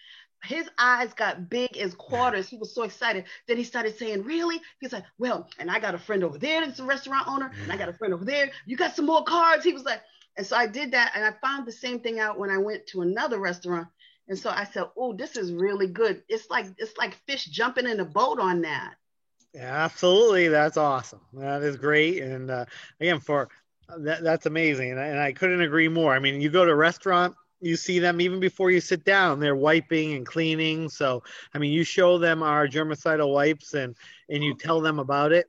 Speaker 5: His eyes got big as quarters. He was so excited. Then he started saying, really? He's like, well, and I got a friend over there that's a restaurant owner, and I got a friend over there. You got some more cards? He was like, and so I did that, and I found the same thing out when I went to another restaurant. And so I said, oh, this is really good. It's like fish jumping in a boat on that.
Speaker 1: Yeah, absolutely. That's awesome. That is great. And again, that's amazing. And I couldn't agree more. I mean, you go to a restaurant, you see them even before you sit down, they're wiping and cleaning. So, I mean, you show them our germicidal wipes and you tell them about it.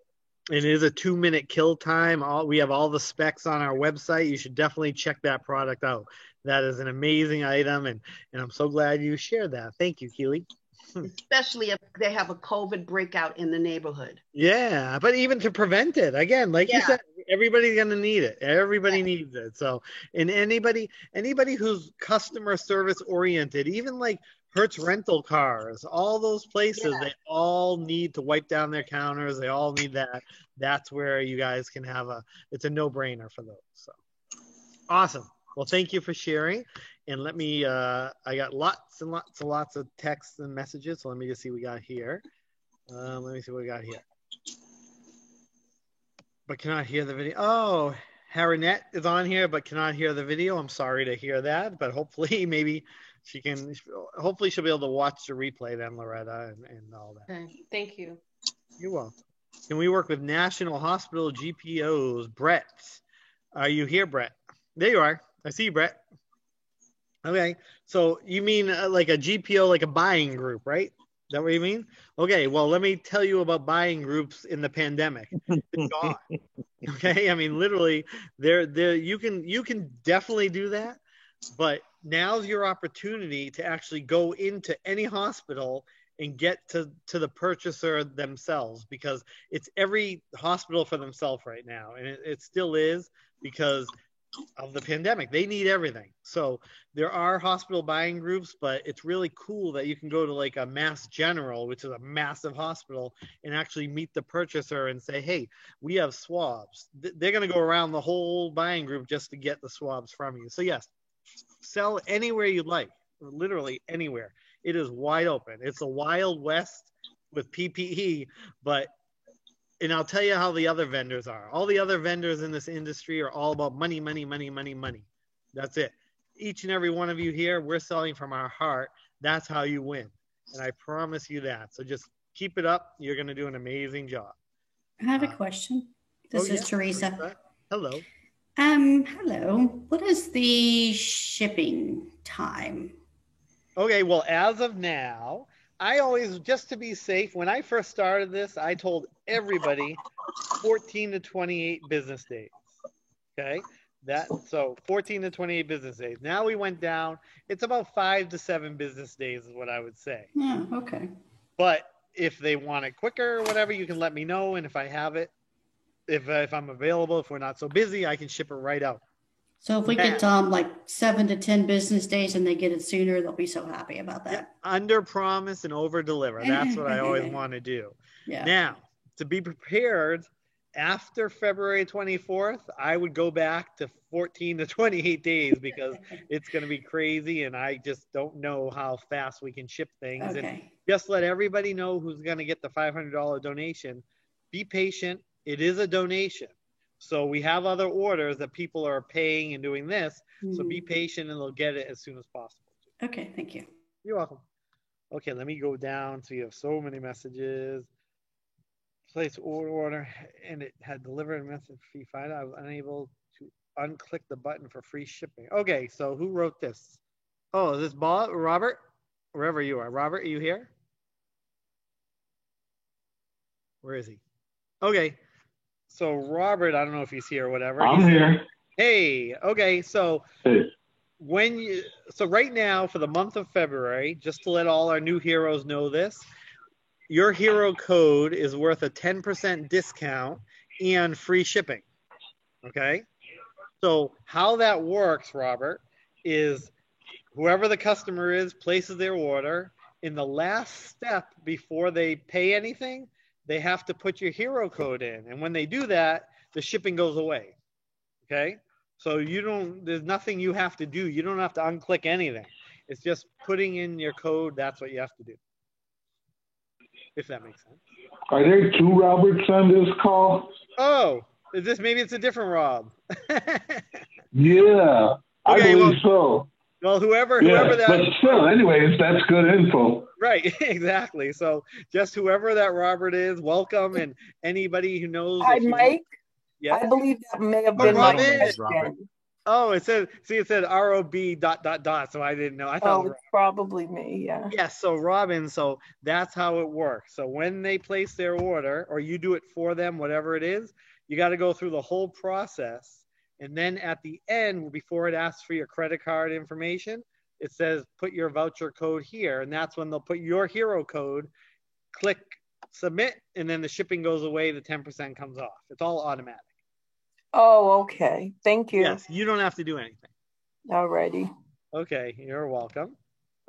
Speaker 1: It is a 2-minute kill time. We have all the specs on our website. You should definitely check that product out. That is an amazing item. And I'm so glad you shared that. Thank you, Keely.
Speaker 5: Especially if they have a COVID breakout in the neighborhood.
Speaker 1: Yeah, but even to prevent it, again, like you said, everybody's going to need it. Everybody needs it. So, and anybody who's customer service oriented, even like Hertz rental cars, all those places, they all need to wipe down their counters. They all need that. That's where you guys can have it's a no-brainer for those. So awesome. Well, thank you for sharing. And let me, I got lots and lots of texts and messages. So let me just see what we got here. Let me see what we got here. But cannot hear the video. Oh, Harinette is on here, but cannot hear the video. I'm sorry to hear that, but hopefully maybe hopefully she'll be able to watch the replay then, Loretta, and all that.
Speaker 6: Okay, thank you.
Speaker 1: You're welcome. Can we work with National Hospital GPOs? Brett, are you here, Brett? There you are. I see you, Brett. Okay, so you mean like a GPO, like a buying group, right? Is that what you mean? Okay, well, let me tell you about buying groups in the pandemic. It's gone. Okay, I mean, literally, you can definitely do that, but now's your opportunity to actually go into any hospital and get to the purchaser themselves, because it's every hospital for themselves right now, and it still is, because of the pandemic. They need everything. So there are hospital buying groups, but it's really cool that you can go to like a Mass General, which is a massive hospital, and actually meet the purchaser and say, hey, we have swabs. They're going to go around the whole buying group just to get the swabs from you. So yes, sell anywhere you'd like, literally anywhere. It is wide open. It's a wild west with PPE, but and I'll tell you how the other vendors are. All the other vendors in this industry are all about money, money, money, money, money. That's it. Each and every one of you here, we're selling from our heart. That's how you win. And I promise you that. So just keep it up. You're going to do an amazing job.
Speaker 6: I have a question. This is
Speaker 1: yeah,
Speaker 6: Teresa.
Speaker 1: Hello.
Speaker 6: Hello. What is the shipping time?
Speaker 1: Okay, well, as of now, I always, just to be safe, when I first started this, I told everybody 14 to 28 business days. Okay, so 14 to 28 business days. Now we went down. It's about 5 to 7 business days is what I would say.
Speaker 6: Yeah, okay.
Speaker 1: But if they want it quicker or whatever, you can let me know, and if I have it, if I'm available, if we're not so busy, I can ship it right out.
Speaker 6: So if we get like 7 to 10 business days and they get it sooner, they'll be so happy about that.
Speaker 1: Yeah, under promise and over deliver. That's what I always want to do.
Speaker 6: Yeah.
Speaker 1: Now, to be prepared, after February 24th, I would go back to 14 to 28 days, because it's going to be crazy, and I just don't know how fast we can ship things.
Speaker 6: Okay.
Speaker 1: And just let everybody know who's going to get the $500 donation. Be patient. It is a donation. So we have other orders that people are paying and doing this. So be patient, and they'll get it as soon as possible.
Speaker 6: Okay, thank you.
Speaker 1: You're welcome. Okay, let me go down. So you have so many messages. Place order, and it had delivered a message fee fine. I was unable to unclick the button for free shipping. Okay, so who wrote this? Oh, is this Bob, Robert? Wherever you are. Robert, are you here? Where is he? Okay. So Robert, I don't know if he's here or whatever.
Speaker 7: I'm here.
Speaker 1: Hey, okay, so
Speaker 7: Hey.
Speaker 1: So right now for the month of February, just to let all our new heroes know this, your hero code is worth a 10% discount and free shipping. Okay? So how that works, Robert, is whoever the customer is places their order. In the last step before they pay anything, they have to put your hero code in. And when they do that, the shipping goes away. Okay? So there's nothing you have to do. You don't have to unclick anything. It's just putting in your code. That's what you have to do. If that makes sense.
Speaker 7: Are there two Roberts on this call?
Speaker 1: Oh, maybe it's a different Rob.
Speaker 7: Yeah, I believe so.
Speaker 1: Well, whoever that.
Speaker 7: But still, anyways, that's good info.
Speaker 1: Right, exactly. So just whoever that Robert is, welcome, and anybody who knows.
Speaker 8: Hi, Mike.
Speaker 1: Yeah.
Speaker 8: I believe that may have been my question.
Speaker 1: Oh, it said ROB ... So I didn't know. I thought
Speaker 8: it's probably me. Yeah.
Speaker 1: Yes. So Robin. So that's how it works. So when they place their order, or you do it for them, whatever it is, you got to go through the whole process, and then at the end, before it asks for your credit card information, it says put your voucher code here, and that's when they'll put your hero code. Click submit, and then the shipping goes away. The 10% comes off. It's all automatic.
Speaker 8: Oh, okay. Thank you.
Speaker 1: Yes, you don't have to do anything.
Speaker 8: Alrighty.
Speaker 1: Okay, you're welcome.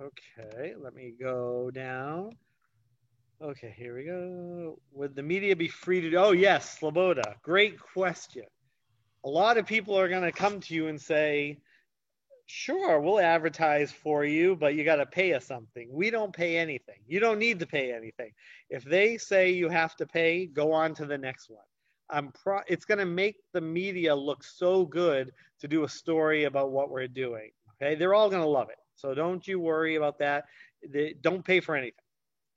Speaker 1: Okay, let me go down. Okay, here we go. Would the media be free to do? Oh, yes, Sloboda. Great question. A lot of people are going to come to you and say, sure, we'll advertise for you, but you got to pay us something. We don't pay anything. You don't need to pay anything. If they say you have to pay, go on to the next one. It's going to make the media look so good to do a story about what we're doing. Okay, they're all going to love it. So don't you worry about that. Don't pay for anything.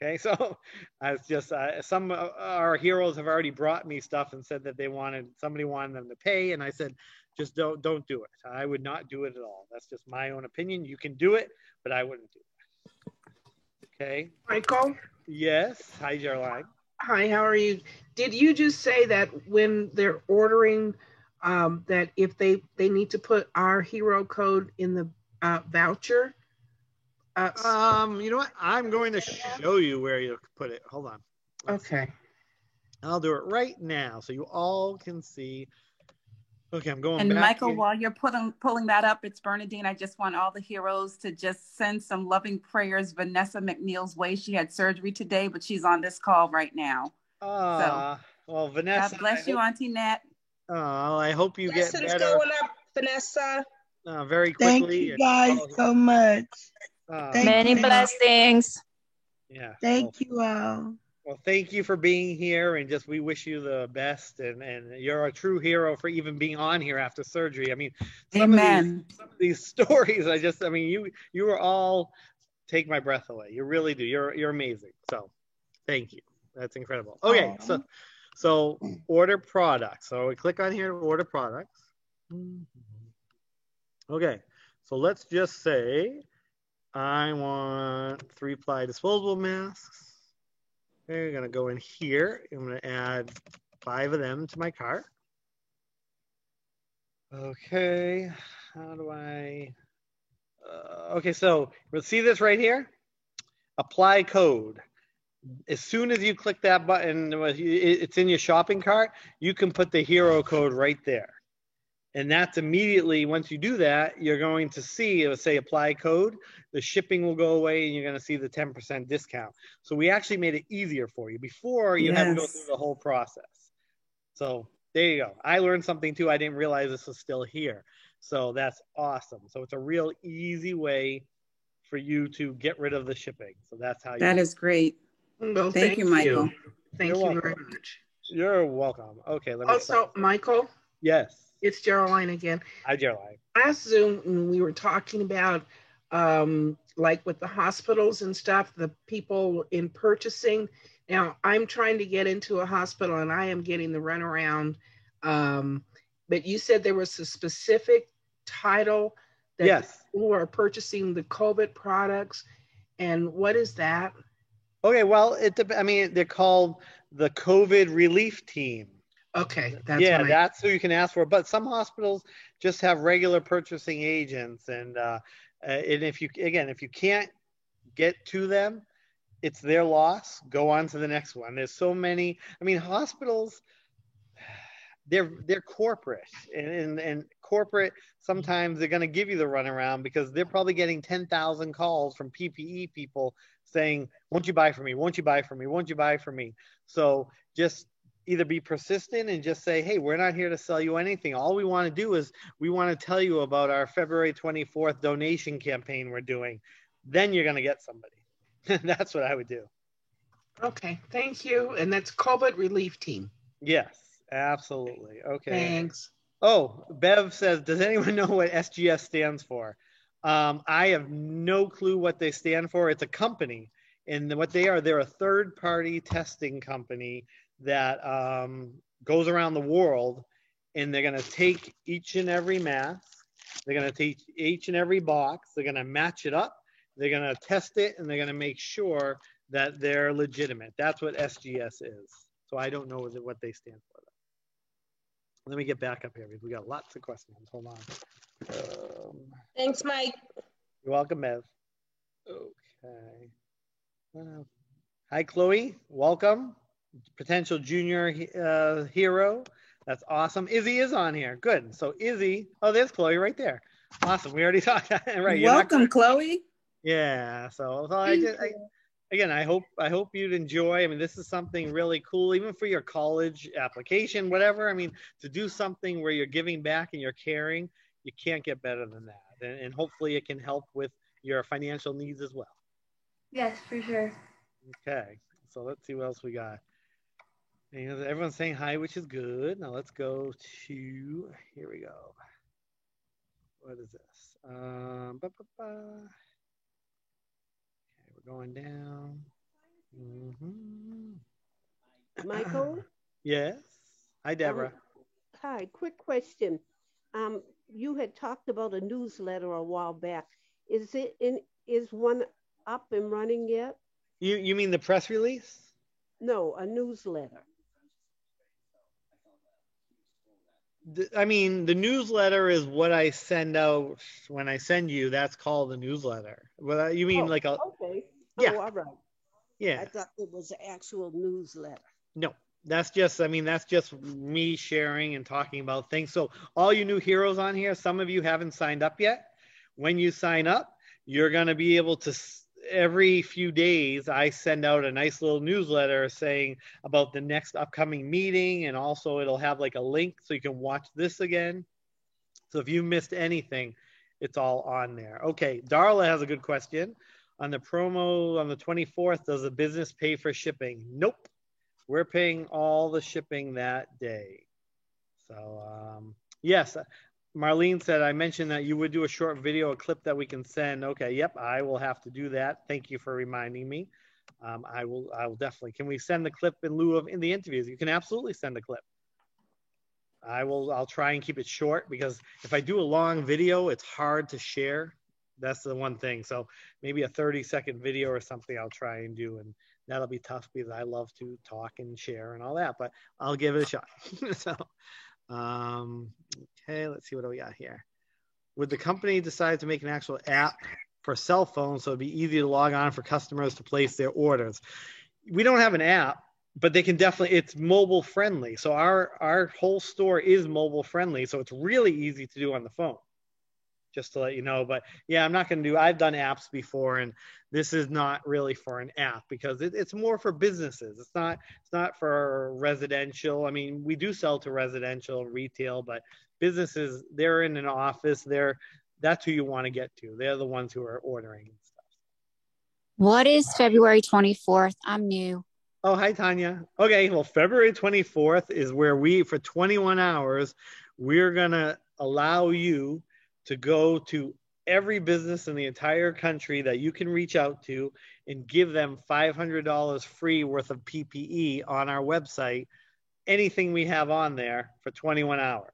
Speaker 1: Okay, so I was just some of our heroes have already brought me stuff and said that somebody wanted them to pay, and I said, just don't do it. I would not do it at all. That's just my own opinion. You can do it, but I wouldn't do it. Okay.
Speaker 9: Michael?
Speaker 1: Yes. Hi, Geraldine.
Speaker 9: Hi, how are you? Did you just say that when they're ordering, that if they need to put our hero code in the voucher?
Speaker 1: You know what? I'm going to show you where you put it. Hold on.
Speaker 9: Okay.
Speaker 1: I'll do it right now so you all can see. Okay, I'm going
Speaker 10: and
Speaker 1: back.
Speaker 10: Michael, while you're pulling that up, it's Bernadine. I just want all the heroes to just send some loving prayers Vanessa McNeil's way. She had surgery today, but she's on this call right now.
Speaker 1: Well, Vanessa.
Speaker 10: God bless you, Auntie Nat.
Speaker 1: I hope you get better.
Speaker 11: Going up, Vanessa.
Speaker 1: Very quickly.
Speaker 12: Thank you guys so much.
Speaker 3: Many blessings.
Speaker 1: Yeah.
Speaker 12: Thank you all.
Speaker 1: Well, thank you for being here, and we wish you the best. And you're a true hero for even being on here after surgery. I mean, some of these stories, you are all take my breath away. You really do. You're amazing. So, thank you. That's incredible. Okay, so order products. So we click on here to order products. Okay, so let's just say I want 3-ply disposable masks. Okay, I'm gonna go in here. I'm gonna add 5 of them to my cart. Okay, how do I? Okay, so you'll see this right here. Apply code. As soon as you click that button, it's in your shopping cart. You can put the hero code right there. And that's immediately, once you do that, you're going to see, it'll say apply code, the shipping will go away and you're going to see the 10% discount. So we actually made it easier for you. Before, you had to go through the whole process. So there you go. I learned something too. I didn't realize this was still here. So that's awesome. So it's a real easy way for you to get rid of the shipping. So that's how you
Speaker 10: That is great.
Speaker 9: Well,
Speaker 10: thank you, Michael.
Speaker 9: Thank you very much.
Speaker 1: You're welcome. Okay, let me
Speaker 9: also, Michael?
Speaker 1: Yes.
Speaker 9: It's Geraldine again.
Speaker 1: Hi, Geraldine.
Speaker 9: Last Zoom, we were talking about, like with the hospitals and stuff, the people in purchasing. Now, I'm trying to get into a hospital and I am getting the runaround. But you said there was a specific title that people who are purchasing the COVID products. And what is that?
Speaker 1: Okay, well, they're called the COVID relief team.
Speaker 9: Okay.
Speaker 1: That's who you can ask for. But some hospitals just have regular purchasing agents, and if you can't get to them, it's their loss. Go on to the next one. There's so many. I mean, hospitals, they're corporate, and corporate sometimes they're going to give you the runaround because they're probably getting 10,000 calls from PPE people saying, "Won't you buy for me? Won't you buy for me? Won't you buy for me?" So just either be persistent and just say, "Hey, we're not here to sell you anything. All we want to do is we want to tell you about our February 24th donation campaign we're doing." Then you're going to get somebody. That's what I would do.
Speaker 9: Okay, thank you. And that's COVID Relief Team.
Speaker 1: Yes, absolutely. Okay.
Speaker 9: Thanks.
Speaker 1: Oh, Bev says, does anyone know what SGS stands for? I have no clue what they stand for. It's a company. And what they're a third-party testing company that goes around the world, and they're going to take each and every mask. They're going to take each and every box. They're going to match it up. They're going to test it, and they're going to make sure that they're legitimate. That's what SGS is. So I don't know what they stand for. Let me get back up here because we got lots of questions. Hold on.
Speaker 11: Thanks, Mike.
Speaker 1: You're welcome, Bev. Okay. Hi, Chloe. Welcome. Potential junior hero. That's awesome. Izzy is on here. Good. So Izzy, there's Chloe right there. Awesome. We already talked. Right.
Speaker 10: Welcome, Chloe.
Speaker 1: Yeah. So I hope you'd enjoy. I mean, this is something really cool, even for your college application, whatever. I mean, to do something where you're giving back and you're caring, you can't get better than that. And hopefully it can help with your financial needs as well.
Speaker 13: Yes, for sure.
Speaker 1: Okay. So let's see what else we got. And everyone's saying hi, which is good. Now let's go to, here we go. What is this? Okay, we're going down.
Speaker 14: Michael?
Speaker 1: Yes. Hi, Deborah.
Speaker 14: Hi, quick question. You had talked about a newsletter a while back. Is one up and running yet?
Speaker 1: You mean the press release?
Speaker 14: No, a newsletter.
Speaker 1: I mean, the newsletter is what I send out when I send you. That's called the newsletter. Well, you mean like a?
Speaker 14: Okay.
Speaker 1: Yeah.
Speaker 14: Oh, all right.
Speaker 1: Yeah.
Speaker 14: I thought it was an actual newsletter.
Speaker 1: No, that's just me sharing and talking about things. So all you new heroes on here, some of you haven't signed up yet. When you sign up, you're going to be able to, every few days, I send out a nice little newsletter saying about the next upcoming meeting. And also it'll have like a link so you can watch this again. So if you missed anything, it's all on there. Okay. Darla has a good question. On the promo on the 24th, does the business pay for shipping? Nope. We're paying all the shipping that day. So yes, Marlene said, I mentioned that you would do a short video, a clip that we can send. Okay, yep, I will have to do that. Thank you for reminding me. I will definitely. Can we send the clip in lieu of in the interviews? You can absolutely send a clip. I'll try and keep it short because if I do a long video, it's hard to share. That's the one thing. So maybe a 30-second video or something I'll try and do. And that'll be tough because I love to talk and share and all that, but I'll give it a shot. So, okay, let's see what do we got here. Would the company decide to make an actual app for cell phones so it'd be easy to log on for customers to place their orders? We don't have an app, but they can definitely, it's mobile friendly. So our whole store is mobile friendly. So it's really easy to do on the phone, just to let you know. But yeah, I'm not going to do, I've done apps before, and this is not really for an app because it's more for businesses. It's not for residential. I mean, we do sell to residential and retail, but businesses, they're in an office, that's who you want to get to. They're the ones who are ordering and stuff.
Speaker 15: What is February 24th? I'm new.
Speaker 1: Oh, hi, Tanya. Okay, well, February 24th is where for 21 hours, we're going to allow you to go to every business in the entire country that you can reach out to and give them $500 free worth of PPE on our website, anything we have on there for 21 hours.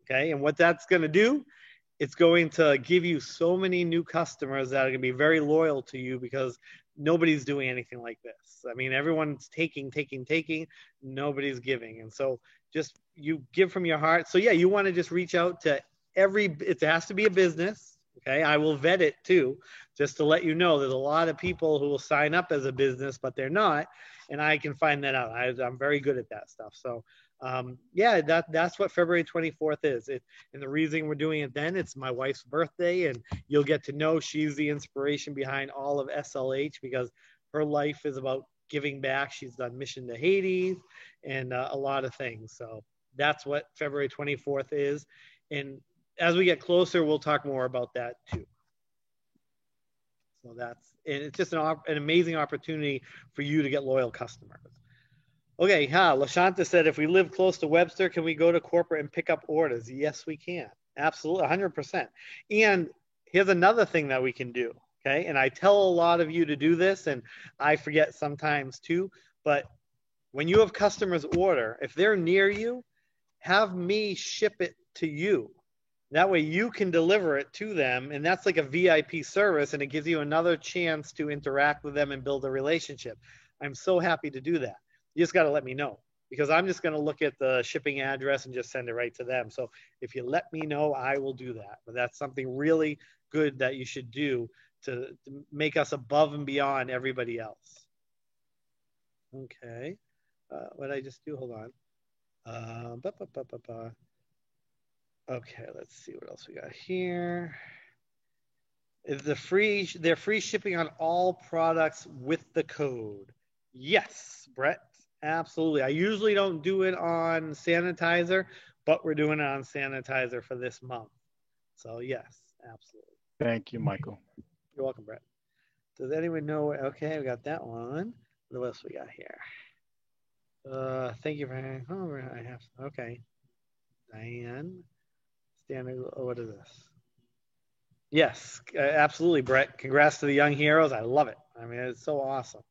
Speaker 1: Okay. And what that's going to do, it's going to give you so many new customers that are going to be very loyal to you because nobody's doing anything like this. I mean, everyone's taking, nobody's giving. And so just you give from your heart. So yeah, you want to just reach out to it has to be a business. Okay. I will vet it too, just to let you know there's a lot of people who will sign up as a business, but they're not. And I can find that out. I'm very good at that stuff. So yeah, that's what February 24th is. And the reason we're doing it then, it's my wife's birthday, and you'll get to know she's the inspiration behind all of SLH because her life is about giving back. She's done Mission to Haiti and a lot of things. So that's what February 24th is. And as we get closer, we'll talk more about that too. So it's just an amazing opportunity for you to get loyal customers. Okay, LaShanta said, if we live close to Webster, can we go to corporate and pick up orders? Yes, we can. Absolutely, 100%. And here's another thing that we can do, okay? And I tell a lot of you to do this, and I forget sometimes too, but when you have customers order, if they're near you, have me ship it to you. That way you can deliver it to them, and that's like a VIP service, and it gives you another chance to interact with them and build a relationship. I'm so happy to do that. You just got to let me know because I'm just going to look at the shipping address and just send it right to them. So if you let me know, I will do that. But that's something really good that you should do to make us above and beyond everybody else. Okay. What did I just do? Hold on. Okay, let's see what else we got here. Is they're free shipping on all products with the code? Yes, Brett, absolutely. I usually don't do it on sanitizer, but we're doing it on sanitizer for this month. So yes, absolutely.
Speaker 16: Thank you, Michael.
Speaker 1: You're welcome, Brett. Does anyone know? Okay, we got that one. What else we got here? Thank you for. I have. Okay, Diane. Standing. What is this? Yes, absolutely, Brett. Congrats to the young heroes. I love it. I mean, it's so awesome.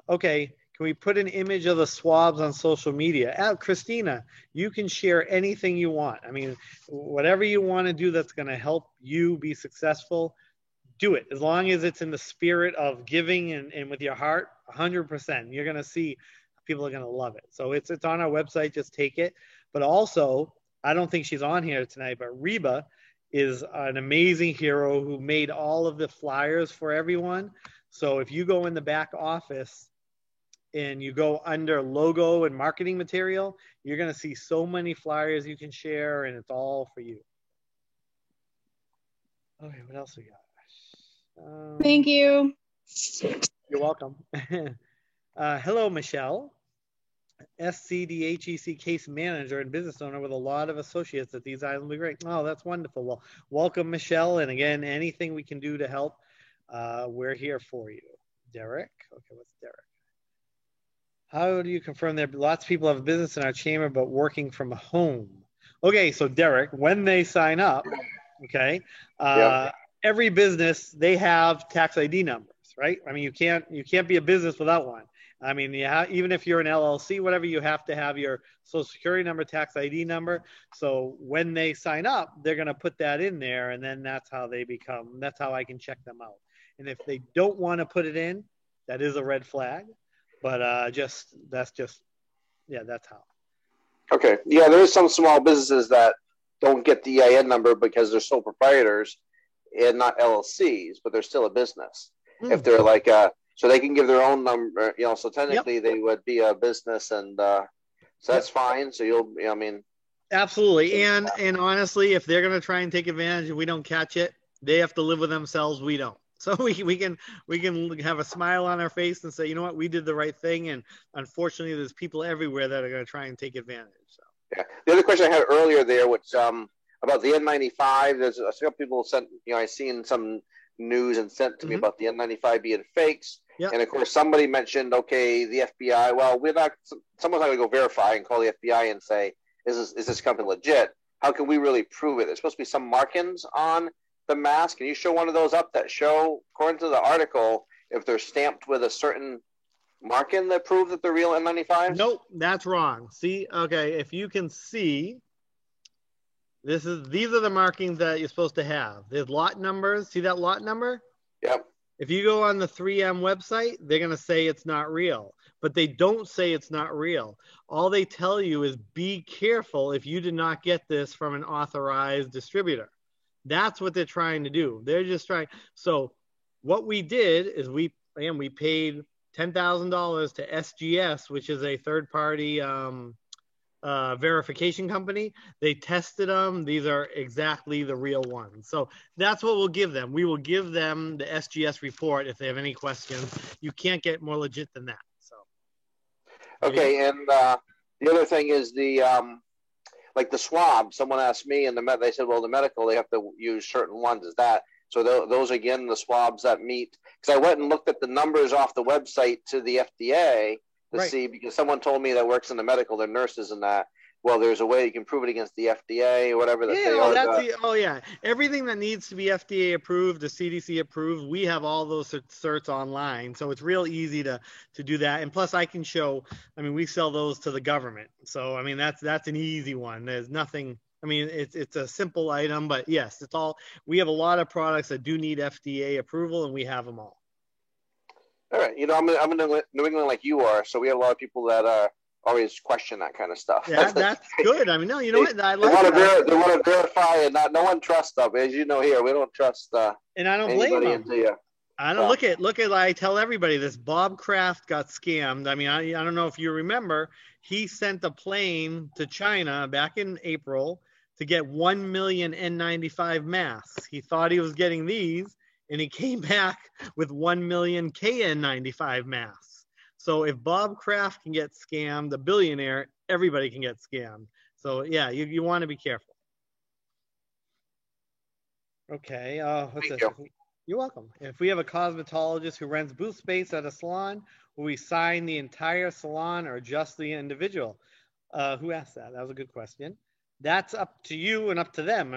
Speaker 1: Okay, can we put an image of the swabs on social media? Christina, you can share anything you want. I mean, whatever you want to do that's going to help you be successful, do it. As long as it's in the spirit of giving and with your heart, 100%. You're going to see people are going to love it. So it's on our website. Just take it. But also, I don't think she's on here tonight, but Reba is an amazing hero who made all of the flyers for everyone. So if you go in the back office and you go under logo and marketing material, you're going to see so many flyers you can share, and it's all for you. Okay, what else we got?
Speaker 16: Thank you.
Speaker 1: You're welcome. Hello, Michelle. SCDHEC case manager and business owner with a lot of associates at these items will be great. Oh, that's wonderful. Well, welcome, Michelle. And again, anything we can do to help, we're here for you. Derek. Okay, what's Derek? How do you confirm that lots of people have a business in our chamber but working from home? Okay, so Derek, when they sign up, okay, every business, they have tax ID numbers, right? I mean, you can't be a business without one. I mean, even if you're an LLC, whatever, you have to have your social security number, tax ID number. So when they sign up, they're going to put that in there, and then that's how I can check them out. And if they don't want to put it in, that is a red flag. But that's how.
Speaker 17: Okay. Yeah, there's some small businesses that don't get the EIN number because they're sole proprietors and not LLCs, but they're still a business. If they're like so they can give their own number, so technically they would be a business, and so that's fine. So
Speaker 1: absolutely. And honestly, if they're going to try and take advantage and we don't catch it, they have to live with themselves. We don't. So we can have a smile on our face and say, you know what, we did the right thing. And unfortunately, there's people everywhere that are going to try and take advantage. So.
Speaker 17: Yeah. The other question I had earlier there, which about the N95, there's a couple people sent, I seen some news and sent to me about the N95 being fakes. Yep. And of course, somebody mentioned, okay, the FBI. Well, someone's not going to go verify and call the FBI and say, is this company legit? How can we really prove it? There's supposed to be some markings on the mask. Can you show one of those up that show, according to the article, if they're stamped with a certain marking that prove that they're real N95s?
Speaker 1: Nope, that's wrong. See, okay, if you can see, these are the markings that you're supposed to have. There's lot numbers. See that lot number?
Speaker 17: Yep.
Speaker 1: If you go on the 3M website, they're going to say it's not real, but they don't say it's not real. All they tell you is be careful if you did not get this from an authorized distributor. That's what they're trying to do. They're just trying. So what we did is we paid $10,000 to SGS, which is a third-party verification company. They tested them. These are exactly the real ones. So that's what we'll give them. We will give them the SGS report if they have any questions. You can't get more legit than that. So.
Speaker 17: Okay, and the other thing is like the swab. Someone asked me, and they said, well, the medical, they have to use certain ones. Is that so? Those again, the swabs that meet. Because I went and looked at the numbers off the website to the FDA to see, because someone told me that works in the medical, they're nurses and that. Well, there's a way you can prove it against the FDA or whatever.
Speaker 1: Everything that needs to be FDA approved, the CDC approved, we have all those certs online. So it's real easy to do that. And plus I can show, we sell those to the government. So, that's an easy one. There's nothing, it's a simple item, but yes, we have a lot of products that do need FDA approval, and we have them all.
Speaker 17: All right. I'm in New England like you are. So we have a lot of people that always question that kind of stuff.
Speaker 1: Yeah, that's good. No, you know what? I like
Speaker 17: that. They want to verify, and no one trusts them. As you know here, we don't trust
Speaker 1: and I don't blame them. I don't look at I tell everybody this. Bob Kraft got scammed. I don't know if you remember, he sent a plane to China back in April to get 1 million N95 masks. He thought he was getting these, and he came back with 1 million KN95 masks. So if Bob Kraft can get scammed, the billionaire, everybody can get scammed. So yeah, you want to be careful. Okay. What's this? You're welcome. If we have a cosmetologist who rents booth space at a salon, will we sign the entire salon or just the individual? Who asked that? That was a good question. That's up to you and up to them.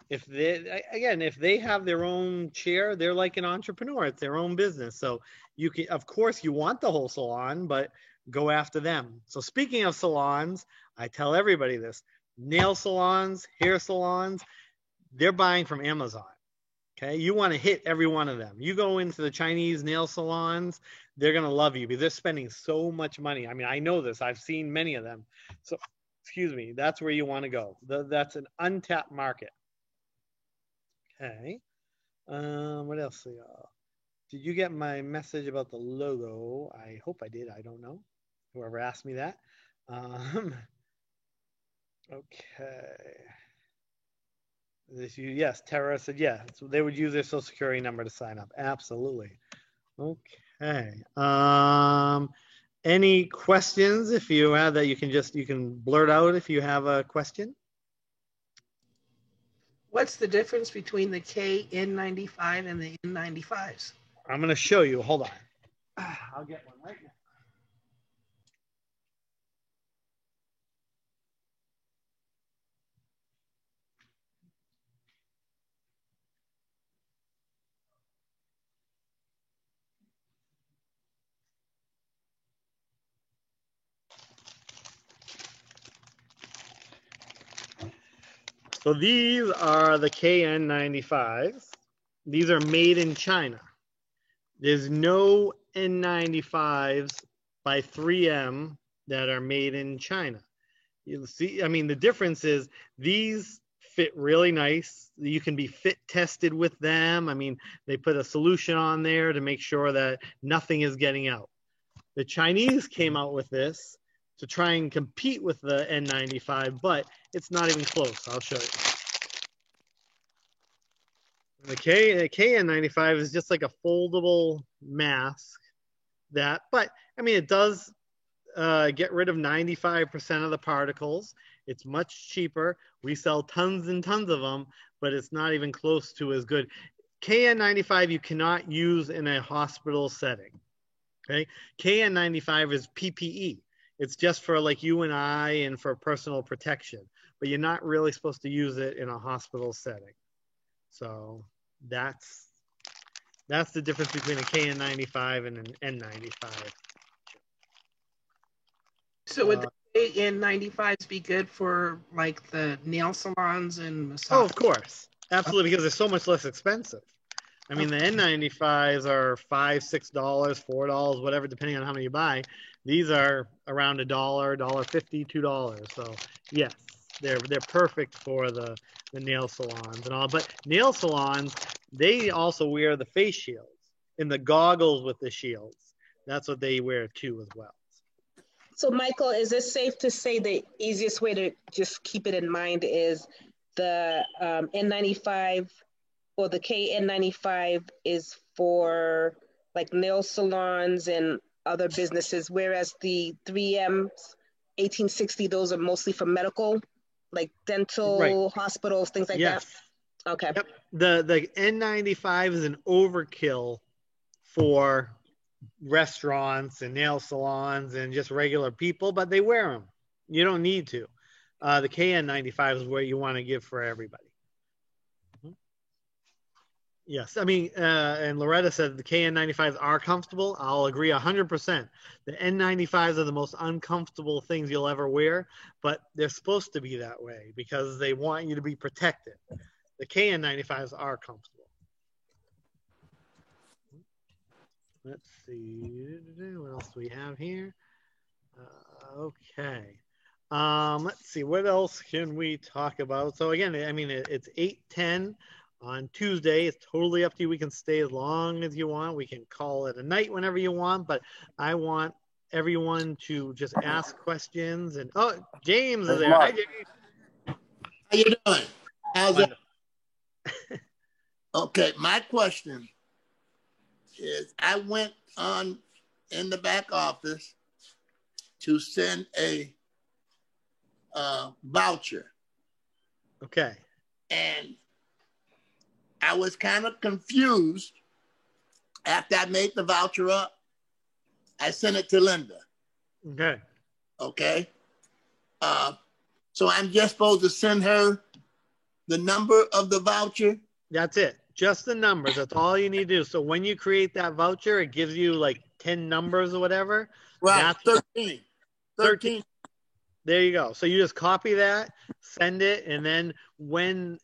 Speaker 1: if they have their own chair, they're like an entrepreneur. It's their own business. So you can, of course, you want the whole salon, but go after them. So speaking of salons, I tell everybody this: nail salons, hair salons, they're buying from Amazon. Okay, you want to hit every one of them. You go into the Chinese nail salons, they're gonna love you because they're spending so much money. I mean, I know this. I've seen many of them. So, excuse me, that's where you want to go. That's an untapped market. Okay. What else, y'all? Did you get my message about the logo? I hope I did. I don't know. Whoever asked me that. Okay. Yes, Tara said yes. So they would use their social security number to sign up. Absolutely. Okay. Any questions? If you have that, you can blurt out if you have a question.
Speaker 9: What's the difference between the KN95 and the N95s?
Speaker 1: I'm going to show you. Hold on. I'll get one right now. So these are the KN95s. These are made in China. There's no N95s by 3M that are made in China. You'll see, I mean, the difference is these fit really nice. You can be fit tested with them. I mean, they put a solution on there to make sure that nothing is getting out. The Chinese came out with this to try and compete with the N95, but it's not even close. I'll show you. The KN95 is just like a foldable mask but I mean, it does get rid of 95% of the particles. It's much cheaper. We sell tons and tons of them, but it's not even close to as good. KN95 you cannot use in a hospital setting. Okay, KN95 is PPE. It's just for like you and I and for personal protection, but you're not really supposed to use it in a hospital setting. So that's the difference between a KN95 and an N95.
Speaker 9: So would the KN95s be good for like the nail salons and massage?
Speaker 1: Oh, of course. Absolutely, because they're so much less expensive. I mean, the N95s are $5, $6, $4, whatever, depending on how many you buy. These are around $1, $1.50, $2. So yes, they're perfect for the nail salons and all. But nail salons, they also wear the face shields and the goggles with the shields. That's what they wear too as well.
Speaker 11: So Michael, is it safe to say the easiest way to just keep it in mind is the N95 or the KN95 is for like nail salons and other businesses, whereas the 3M's 1860, those are mostly for medical, like dental, hospitals, things like that? Okay.
Speaker 1: Yep. The N95 is an overkill for restaurants and nail salons and just regular people, but they wear them. You don't need to. The KN95 is where you want to give for everybody. Yes, I mean, and Loretta said the KN95s are comfortable. I'll agree 100%. The N95s are the most uncomfortable things you'll ever wear, but they're supposed to be that way because they want you to be protected. The KN95s are comfortable. Let's see, what else do we have here? Okay. Let's see, what else can we talk about? So again, I mean, it's 8:10 on Tuesday. It's totally up to you. We can stay as long as you want. We can call it a night whenever you want, but I want everyone to just ask questions. And oh, James is there. Hi, James.
Speaker 16: How you doing? How's it? Okay, my question is, I went on in the back office to send a voucher.
Speaker 1: Okay.
Speaker 16: And I was kind of confused. After I made the voucher up, I sent it to Linda.
Speaker 1: Okay.
Speaker 16: Okay. So I'm just supposed to send her the number of the voucher?
Speaker 1: That's it. Just the numbers. That's all you need to do. So when you create that voucher, it gives you like 10 numbers or whatever.
Speaker 16: Right. 13. 13.
Speaker 1: There you go. So you just copy that, send it, and then when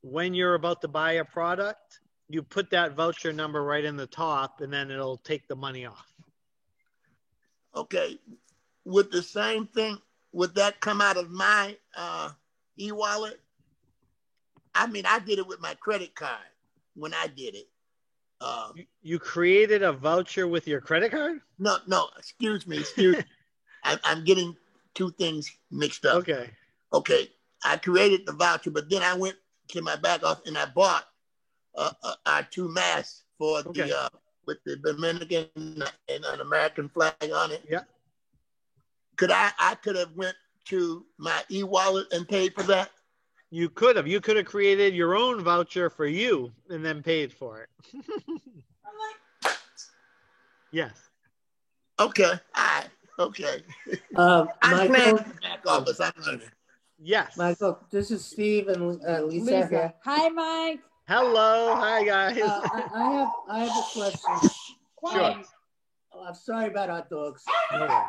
Speaker 1: you're about to buy a product, you put that voucher number right in the top, and then it'll take the money off.
Speaker 16: Okay. With the same thing, would that come out of my e-wallet? I mean, I did it with my credit card when I did it.
Speaker 1: You created a voucher with your credit card?
Speaker 16: No, excuse me. I'm getting two things mixed up. Okay. I created the voucher, but then I went to my back office and I bought our 2 masks for the with the Dominican and an American flag on it.
Speaker 1: Yeah.
Speaker 16: I could have went to my e-wallet and paid for that?
Speaker 1: You could have. You could have created your own voucher for you and then paid for it. Yes.
Speaker 16: Okay. All right. Okay.
Speaker 18: Michael,
Speaker 16: back office. I'm learning.
Speaker 1: Yes.
Speaker 18: Michael, this is Steve and Lisa here.
Speaker 3: Hi, Mike.
Speaker 1: Hello. Hi, guys.
Speaker 18: I have a question.
Speaker 1: Sure.
Speaker 18: I'm sorry about our dogs.
Speaker 1: No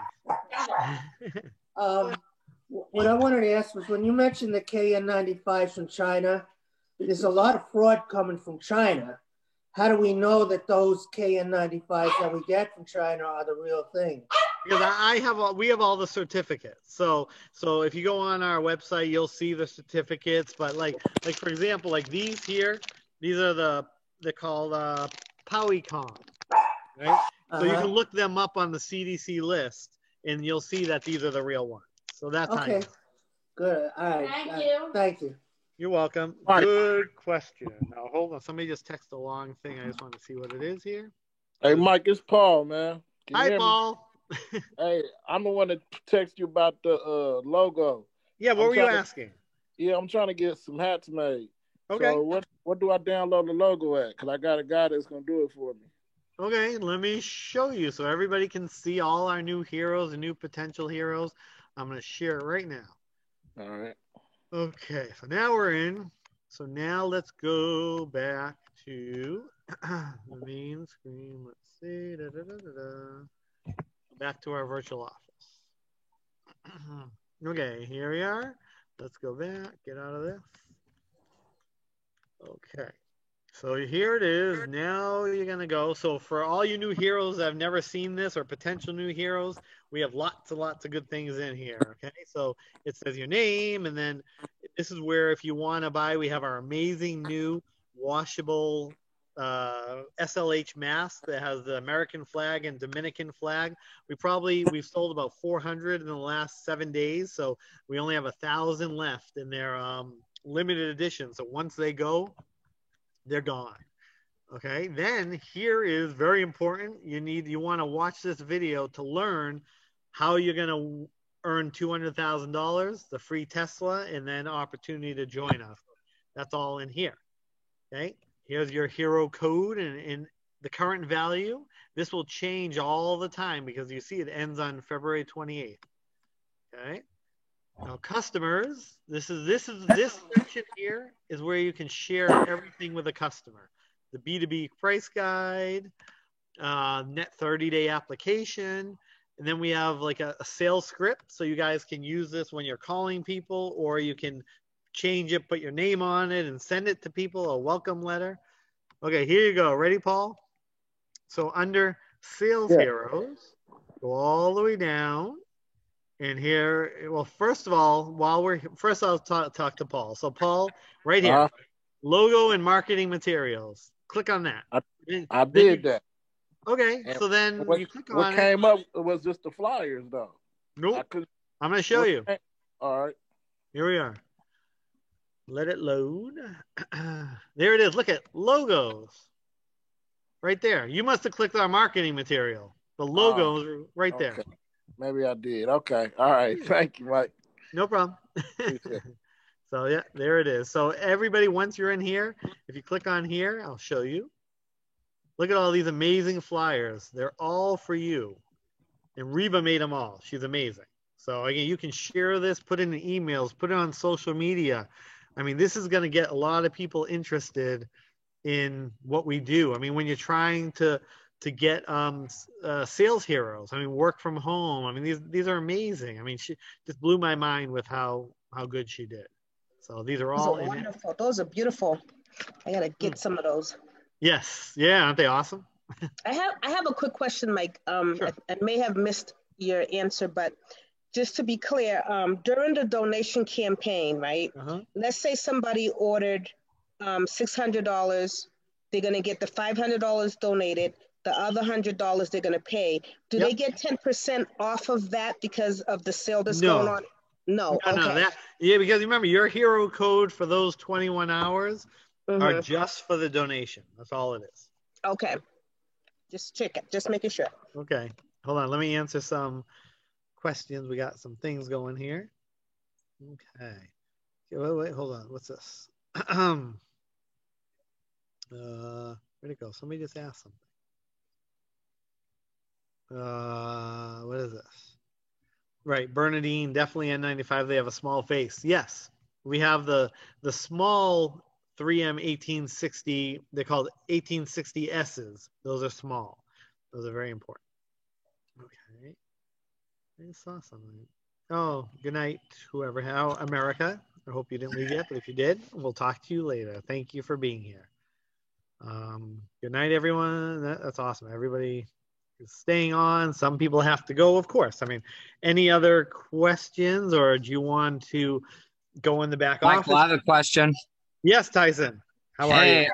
Speaker 18: What I wanted to ask was, when you mentioned the KN95s from China, there's a lot of fraud coming from China. How do we know that those KN95s that we get from China are the real thing?
Speaker 1: Because we have all the certificates. So if you go on our website, you'll see the certificates. But like for example, like these here, these are they're called Powicon, right? So you can look them up on the CDC list, and you'll see that these are the real ones. So that's
Speaker 18: okay. Good. All right. Thank you.
Speaker 1: You're welcome. Good question. Now hold on. Somebody just texted the wrong thing. I just want to see what it is here.
Speaker 19: Hey, Mike, it's Paul, man.
Speaker 1: Hi, Paul.
Speaker 19: Hey, I'm the one that text you about the logo.
Speaker 1: Yeah, what were you asking?
Speaker 19: Yeah, I'm trying to get some hats made.
Speaker 1: Okay.
Speaker 19: So what do I download the logo at? Because I got a guy that's going to do it for me.
Speaker 1: Okay, let me show you so everybody can see all our new heroes and new potential heroes. I'm going to share it right now.
Speaker 19: All right.
Speaker 1: Okay, so now we're in. So now let's go back to the main screen. Let's see. Back to our virtual office. Okay, here we are. Let's go back. Get out of this. Okay. So here it is. Now you're going to go. So for all you new heroes that have never seen this or potential new heroes, we have lots and lots of good things in here. Okay. So it says your name. And then this is where, if you want to buy, we have our amazing new washable SLH mask that has the American flag and Dominican flag. We've sold about 400 in the last 7 days. So we only have 1,000 left, and they're limited edition. So once they go, they're gone. Okay, then here is very important. You want to watch this video to learn how you're going to earn $200,000, the free Tesla, and then opportunity to join us. That's all in here. Okay, here's your hero code and the current value. This will change all the time because you see it ends on February 28th. Okay. Now, customers, this section here is where you can share everything with a customer. The B2B price guide, net 30-day application, and then we have like a sales script, so you guys can use this when you're calling people, or you can change it, put your name on it, and send it to people, a welcome letter. Okay, here you go. Ready, Paul? So under Sales Heroes, go all the way down. And here, well, first of all, I'll talk to Paul. So Paul, right here, logo and marketing materials. Click on that.
Speaker 19: I did that.
Speaker 1: Okay, and so then you click on it.
Speaker 19: What came up was just the flyers, though.
Speaker 1: Nope. I'm going to show you.
Speaker 19: All right.
Speaker 1: Here we are. Let it load. There it is. Look at logos. Right there. You must have clicked on marketing material. The logo's right there.
Speaker 19: Okay. Maybe I did. Okay. All right. Thank you, Mike.
Speaker 1: No problem. So, yeah, there it is. So, everybody, once you're in here, if you click on here, I'll show you. Look at all these amazing flyers. They're all for you. And Reba made them all. She's amazing. So, again, you can share this, put it in emails, put it on social media. I mean, this is going to get a lot of people interested in what we do. I mean, when you're trying to get sales heroes, I mean, work from home. I mean, these are amazing. I mean, she just blew my mind with how good she did. So these are all
Speaker 11: wonderful. Those are beautiful. I gotta get some of those.
Speaker 1: Yes. Yeah. Aren't they awesome?
Speaker 11: I have a quick question, Mike.
Speaker 1: Sure.
Speaker 11: I may have missed your answer, but just to be clear, during the donation campaign, right? Let's say somebody ordered $600. They're gonna get the $500 donated. The other $100 they're gonna pay. Do they get 10% off of that because of the sale that's going on? No.
Speaker 1: No, because remember, your hero code for those 21 hours are just for the donation. That's all it is.
Speaker 11: Okay. Just check it. Just making sure.
Speaker 1: Okay. Hold on. Let me answer some questions. We got some things going here. Okay. Wait. Hold on. What's this? Where'd it go? Somebody just asked something. What is this? Right, Bernadine, definitely N95. They have a small face. Yes, we have the small 3M 1860. They're called 1860S's. Those are small. Those are very important. Okay. I just saw something. Oh, good night, whoever. How America. I hope you didn't leave yet, but if you did, we'll talk to you later. Thank you for being here. Good night, everyone. That's awesome. Everybody is staying on. Some people have to go, of course. I mean, any other questions, or do you want to go in the back office?
Speaker 20: Michael, I have a question.
Speaker 1: Yes, Tyson. How are you?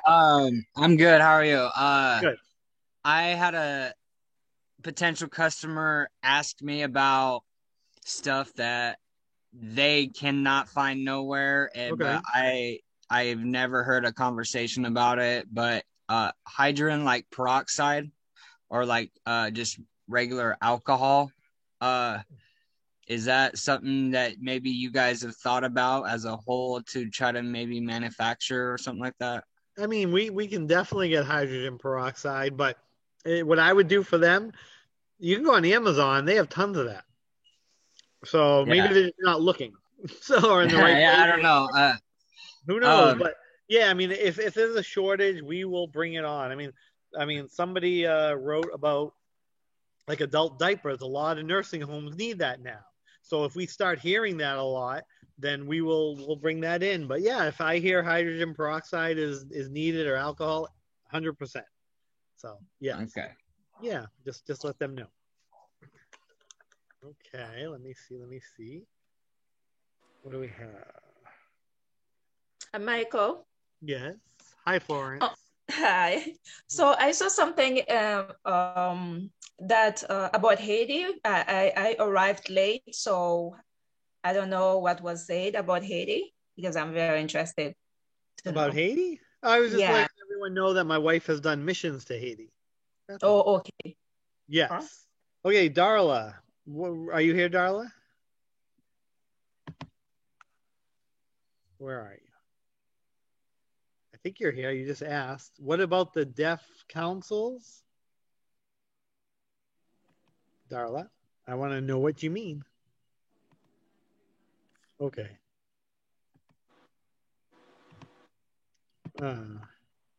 Speaker 20: I'm good. How are you?
Speaker 1: Good.
Speaker 20: I had a potential customer ask me about stuff that they cannot find nowhere, but I've never heard a conversation about it. But hydrogen, like peroxide, or like just regular alcohol, is that something that maybe you guys have thought about as a whole to try to maybe manufacture or something like that?
Speaker 1: I mean, we can definitely get hydrogen peroxide, but what I would do for them, you can go on Amazon. They have tons of that. So maybe they're just not looking. Or in the right place.
Speaker 20: I don't know.
Speaker 1: Who knows? But yeah, I mean, if there's a shortage, we will bring it on. I mean, somebody wrote about like adult diapers. A lot of nursing homes need that now. So if we start hearing that a lot, then we'll bring that in. But yeah, if I hear hydrogen peroxide is needed, or alcohol, 100%. So yeah.
Speaker 20: Okay.
Speaker 1: Yeah, just let them know. Okay, let me see. What do we have?
Speaker 3: Michael.
Speaker 1: Yes. Hi, Florence.
Speaker 3: Oh, hi. So I saw something that about Haiti. I arrived late, so I don't know what was said about Haiti, because I'm very interested.
Speaker 1: About Haiti? I was just letting everyone know that my wife has done missions to Haiti. That's all.
Speaker 3: Okay.
Speaker 1: Yes. Huh? Okay, Darla. Are you here, Darla? Where are you? I think you're here. You just asked. What about the deaf councils? Darla, I want to know what you mean. Okay.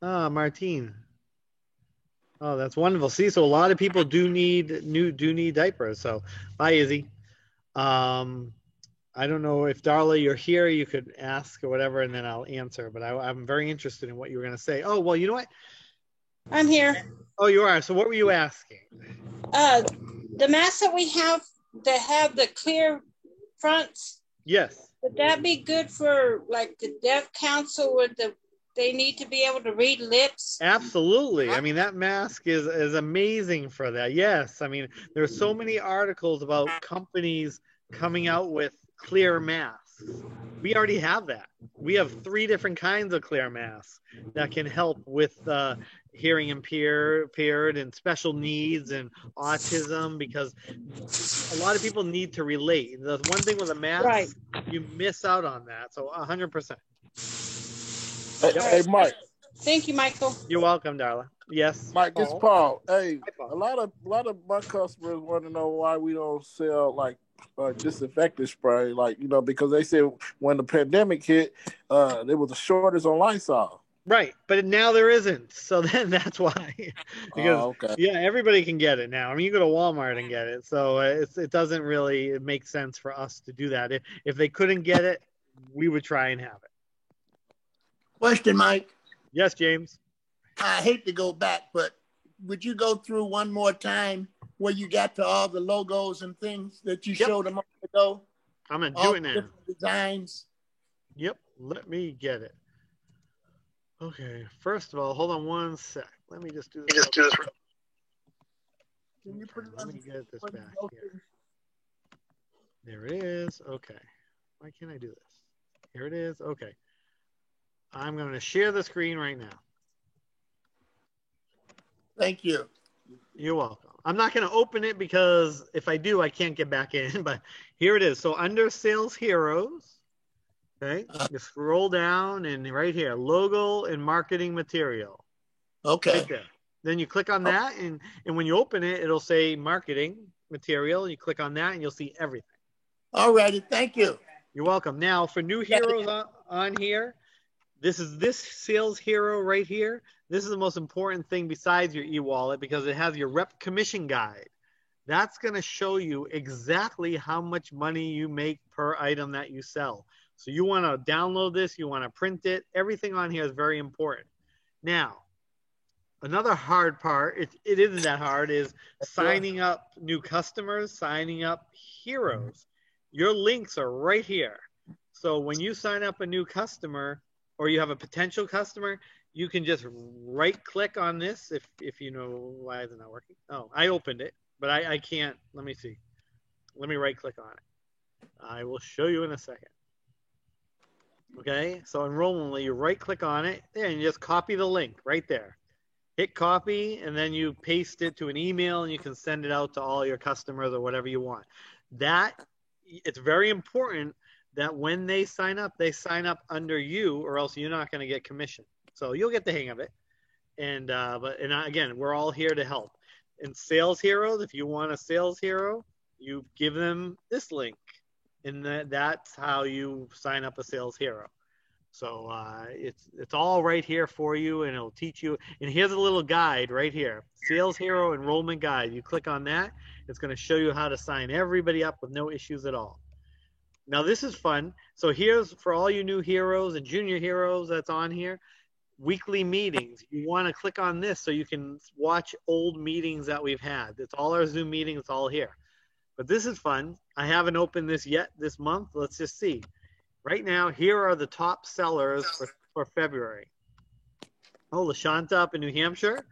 Speaker 1: Martine. Oh, that's wonderful. See, so a lot of people do need diapers. So, bye, Izzy. I don't know if Darla, you're here. You could ask or whatever, and then I'll answer. But I'm very interested in what you were going to say. Oh, well, you know what?
Speaker 21: I'm here.
Speaker 1: Oh, you are. So, what were you asking?
Speaker 21: The masks that we have that have the clear fronts.
Speaker 1: Yes.
Speaker 21: Would that be good for like the deaf council, where they need to be able to read lips?
Speaker 1: Absolutely. I mean, that mask is amazing for that. Yes. I mean, there's so many articles about companies coming out with clear masks. We already have that. We have 3 different kinds of clear masks that can help with hearing impaired and special needs and autism, because a lot of people need to relate. The one thing with a mask, you miss out on that. So 100%.
Speaker 19: Hey, Mike.
Speaker 21: Thank you, Michael.
Speaker 1: You're welcome, Darla. Yes,
Speaker 19: Mike, it's Paul. Hey, Paul. A lot of my customers want to know why we don't sell like disinfectant spray, like, you know, because they said when the pandemic hit, there was a shortage on Lysol.
Speaker 1: Right, but now there isn't. So then that's why, because yeah, everybody can get it now. I mean, you go to Walmart and get it. So it doesn't really make sense for us to do that. If they couldn't get it, we would try and have it.
Speaker 16: Question, Mike.
Speaker 1: Yes, James.
Speaker 16: I hate to go back, but would you go through one more time where you got to all the logos and things that you showed a moment ago?
Speaker 1: I'm going to do it now.
Speaker 16: Designs.
Speaker 1: Yep, let me get it. Okay, first of all, hold on one sec. Let me just do this.
Speaker 16: Can you put it
Speaker 1: Let me get this back here. There it is. Okay. Why can't I do this? Here it is. Okay. I'm going to share the screen right now.
Speaker 16: Thank you.
Speaker 1: You're welcome. I'm not going to open it because if I do, I can't get back in. But here it is. So under Sales Heroes, okay, you scroll down and right here, logo and marketing material.
Speaker 16: Okay.
Speaker 1: Right there. Then you click on that, and when you open it, it'll say marketing material. You click on that, and you'll see everything.
Speaker 16: All righty. Thank you.
Speaker 1: You're welcome. Now, for new heroes on here, this Sales Hero right here. This is the most important thing besides your e-wallet because it has your rep commission guide. That's going to show you exactly how much money you make per item that you sell. So you want to download this, you want to print it. Everything on here is very important. Now, another hard part, it isn't that hard, is signing up new customers, signing up heroes. Your links are right here. So when you sign up a new customer or you have a potential customer, you can just right click on this if you know why is it not working. Oh, I opened it, but I can't. Let me see. Let me right click on it. I will show you in a second. Okay, so in Rolandly, you right click on it and you just copy the link right there. Hit copy and then you paste it to an email and you can send it out to all your customers or whatever you want. It's very important that when they sign up under you or else you're not going to get commission. So you'll get the hang of it. And again, we're all here to help. In Sales Heroes, if you want a Sales Hero, you give them this link. And that's how you sign up a Sales Hero. So it's all right here for you, and it'll teach you. And here's a little guide right here, Sales Hero Enrollment Guide. You click on that, it's going to show you how to sign everybody up with no issues at all. Now this is fun. So here's for all you new heroes and junior heroes that's on here, weekly meetings. You want to click on this so you can watch old meetings that we've had. It's all our Zoom meetings, it's all here. But this is fun. I haven't opened this yet this month. Let's just see. Right now, here are the top sellers for February. Oh, LaShanta up in New Hampshire.